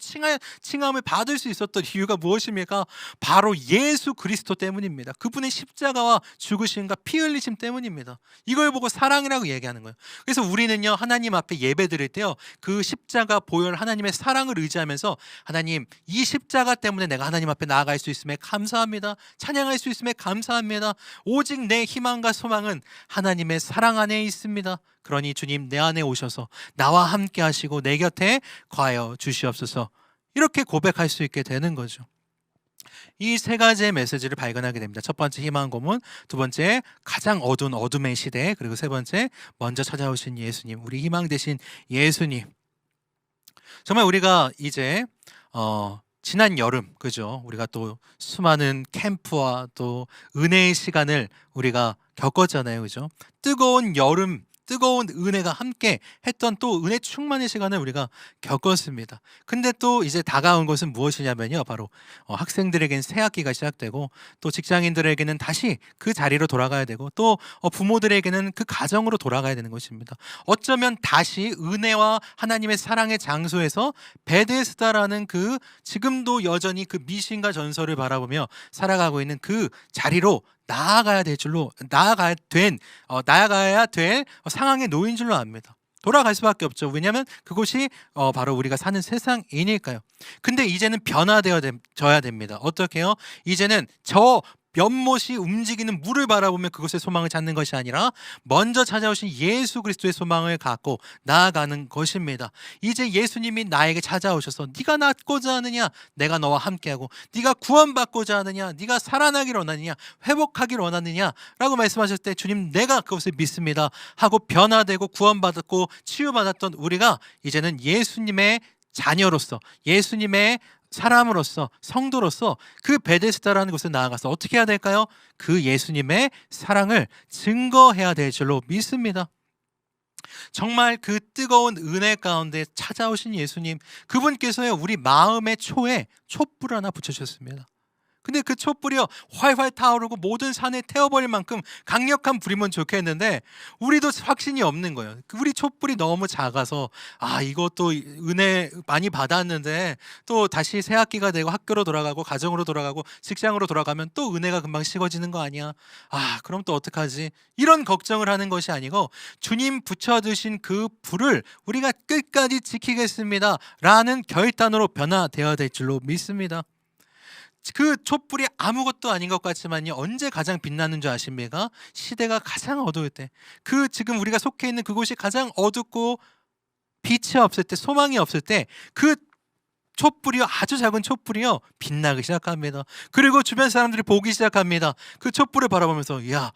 칭함을 받을 수 있었던 이유가 무엇입니까? 바로 예수 그리스도 때문입니다. 그분의 십자가와 죽으심과 피 흘리심 때문입니다. 이걸 보고 사랑이라고 얘기하는 거예요. 그래서 우리는요, 하나님 앞에 예배 드릴 때요, 그 십자가 보혈 하나님의 사랑을 의지하면서 하나님, 이 십자가 때문에 내가 하나님 앞에 나아갈 수 있음에 감사합니다. 찬양할 수 있음에 감사합니다. 오직 내 희망과 소망은 하나님의 사랑 안에 있습니다. 그러니 주님, 내 안에 오셔서 나와 함께 하시고 내 곁에 거하여 주시옵소서. 이렇게 고백할 수 있게 되는 거죠. 이 세 가지의 메시지를 발견하게 됩니다. 첫 번째, 희망 고문; 두 번째, 가장 어두운 어둠의 시대; 그리고 세 번째, 먼저 찾아오신 예수님, 우리 희망 되신 예수님. 정말 우리가 이제 지난 여름, 그죠? 우리가 또 수많은 캠프와 또 은혜의 시간을 우리가 겪었잖아요, 그죠? 뜨거운 여름, 뜨거운 은혜가 함께 했던 또 은혜 충만의 시간을 우리가 겪었습니다. 근데 또 이제 다가온 것은 무엇이냐면요, 바로 학생들에게는 새 학기가 시작되고, 또 직장인들에게는 다시 그 자리로 돌아가야 되고, 또 부모들에게는 그 가정으로 돌아가야 되는 것입니다. 어쩌면 다시 은혜와 하나님의 사랑의 장소에서 베데스다라는 그 지금도 여전히 그 미신과 전설을 바라보며 살아가고 있는 그 자리로 나아가야 될 줄로 나아가야 될 상황에 놓인 줄로 압니다. 돌아갈 수밖에 없죠. 왜냐하면 그곳이 바로 우리가 사는 세상이니까요. 근데 이제는 변화되어져야 됩니다. 어떻게요? 이제는 저 연못이 움직이는 물을 바라보며 그것의 소망을 찾는 것이 아니라 먼저 찾아오신 예수 그리스도의 소망을 갖고 나아가는 것입니다. 이제 예수님이 나에게 찾아오셔서 네가 낫고자 하느냐, 내가 너와 함께하고, 네가 구원받고자 하느냐, 네가 살아나기를 원하느냐, 회복하기를 원하느냐 라고 말씀하셨을 때, 주님 내가 그것을 믿습니다 하고 변화되고 구원받았고 치유받았던 우리가 이제는 예수님의 자녀로서, 예수님의 사람으로서, 성도로서 그 베데스다라는 곳에 나아가서 어떻게 해야 될까요? 그 예수님의 사랑을 증거해야 될 줄로 믿습니다. 정말 그 뜨거운 은혜 가운데 찾아오신 예수님, 그분께서요 우리 마음의 초에 촛불 하나 붙여주셨습니다. 근데 그 촛불이요 활활 타오르고 모든 산에 태워버릴 만큼 강력한 불이면 좋겠는데 우리도 확신이 없는 거예요. 우리 촛불이 너무 작아서 이것도 은혜 많이 받았는데 또 다시 새 학기가 되고 학교로 돌아가고 가정으로 돌아가고 직장으로 돌아가면 또 은혜가 금방 식어지는 거 아니야? 그럼 또 어떡하지? 이런 걱정을 하는 것이 아니고 주님 붙여두신 그 불을 우리가 끝까지 지키겠습니다 라는 결단으로 변화되어야 될 줄로 믿습니다. 그 촛불이 아무것도 아닌 것 같지만요, 언제 가장 빛나는 줄 아십니까? 시대가 가장 어두울 때, 그 지금 우리가 속해 있는 그곳이 가장 어둡고 빛이 없을 때, 소망이 없을 때 그 촛불이요, 아주 작은 촛불이요 빛나기 시작합니다. 그리고 주변 사람들이 보기 시작합니다. 그 촛불을 바라보면서 야,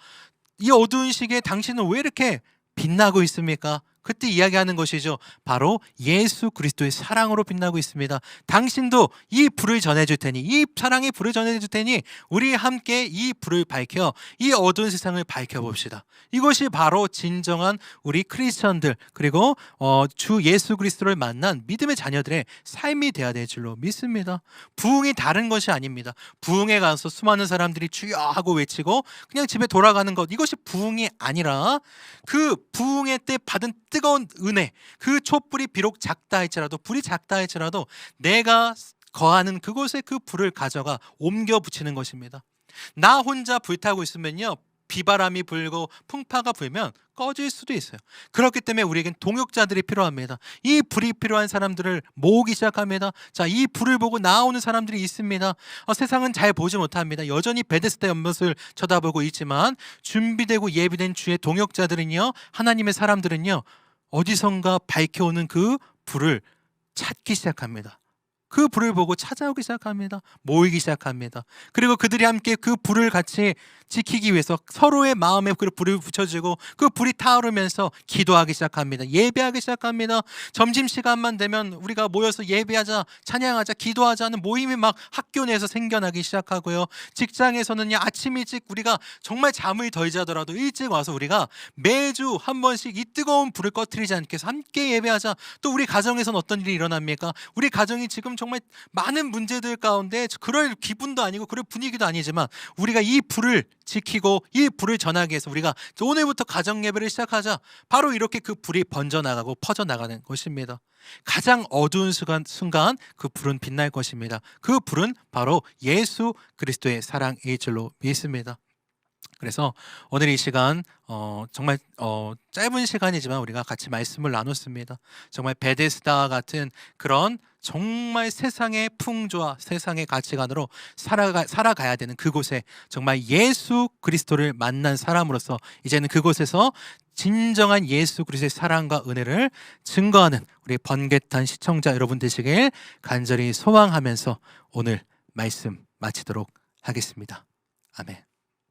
이 어두운 시기에 당신은 왜 이렇게 빛나고 있습니까? 그때 이야기하는 것이죠. 바로 예수 그리스도의 사랑으로 빛나고 있습니다. 당신도 이 불을 전해줄 테니, 이 사랑의 불을 전해줄 테니 우리 함께 이 불을 밝혀 이 어두운 세상을 밝혀봅시다. 이것이 바로 진정한 우리 크리스천들, 그리고 주 예수 그리스도를 만난 믿음의 자녀들의 삶이 되어야 될 줄로 믿습니다. 부흥이 다른 것이 아닙니다. 부흥에 가서 수많은 사람들이 주여 하고 외치고 그냥 집에 돌아가는 것, 이것이 부흥이 아니라 그 부흥의 때 받은 뜨거운 은혜, 그 촛불이 비록 작다 할지라도, 불이 작다 할지라도 내가 거하는 그곳에 그 불을 가져가 옮겨 붙이는 것입니다. 나 혼자 불타고 있으면요, 비바람이 불고 풍파가 불면 꺼질 수도 있어요. 그렇기 때문에 우리에겐 동역자들이 필요합니다. 이 불이 필요한 사람들을 모으기 시작합니다. 자, 이 불을 보고 나오는 사람들이 있습니다. 세상은 잘 보지 못합니다. 여전히 베데스다 연못을 쳐다보고 있지만 준비되고 예비된 주의 동역자들은요, 하나님의 사람들은요, 어디선가 밝혀오는 그 불을 찾기 시작합니다. 그 불을 보고 찾아오기 시작합니다. 모이기 시작합니다. 그리고 그들이 함께 그 불을 같이 지키기 위해서 서로의 마음에 그 불을 붙여주고 그 불이 타오르면서 기도하기 시작합니다. 예배하기 시작합니다. 점심시간만 되면 우리가 모여서 예배하자, 찬양하자, 기도하자는 모임이 막 학교 내에서 생겨나기 시작하고요. 직장에서는요, 아침 일찍 우리가 정말 잠을 덜 자더라도 일찍 와서 우리가 매주 한 번씩 이 뜨거운 불을 꺼트리지 않게 해서 함께 예배하자. 또 우리 가정에서는 어떤 일이 일어납니까? 우리 가정이 지금 정말 많은 문제들 가운데 그럴 기분도 아니고 그럴 분위기도 아니지만 우리가 이 불을 지키고 이 불을 전하기 위해서 우리가 오늘부터 가정 예배를 시작하자, 바로 이렇게 그 불이 번져나가고 퍼져나가는 것입니다. 가장 어두운 순간 그 불은 빛날 것입니다. 그 불은 바로 예수 그리스도의 사랑일 줄로 믿습니다. 그래서 오늘 이 시간 정말 짧은 시간이지만 우리가 같이 말씀을 나눴습니다. 정말 베데스다 같은 그런 정말 세상의 풍조와 세상의 가치관으로 살아가야 되는 그곳에 정말 예수 그리스도를 만난 사람으로서 이제는 그곳에서 진정한 예수 그리스도의 사랑과 은혜를 증거하는 우리 번개탄 시청자 여러분 되시길 간절히 소망하면서 오늘 말씀 마치도록 하겠습니다. 아멘.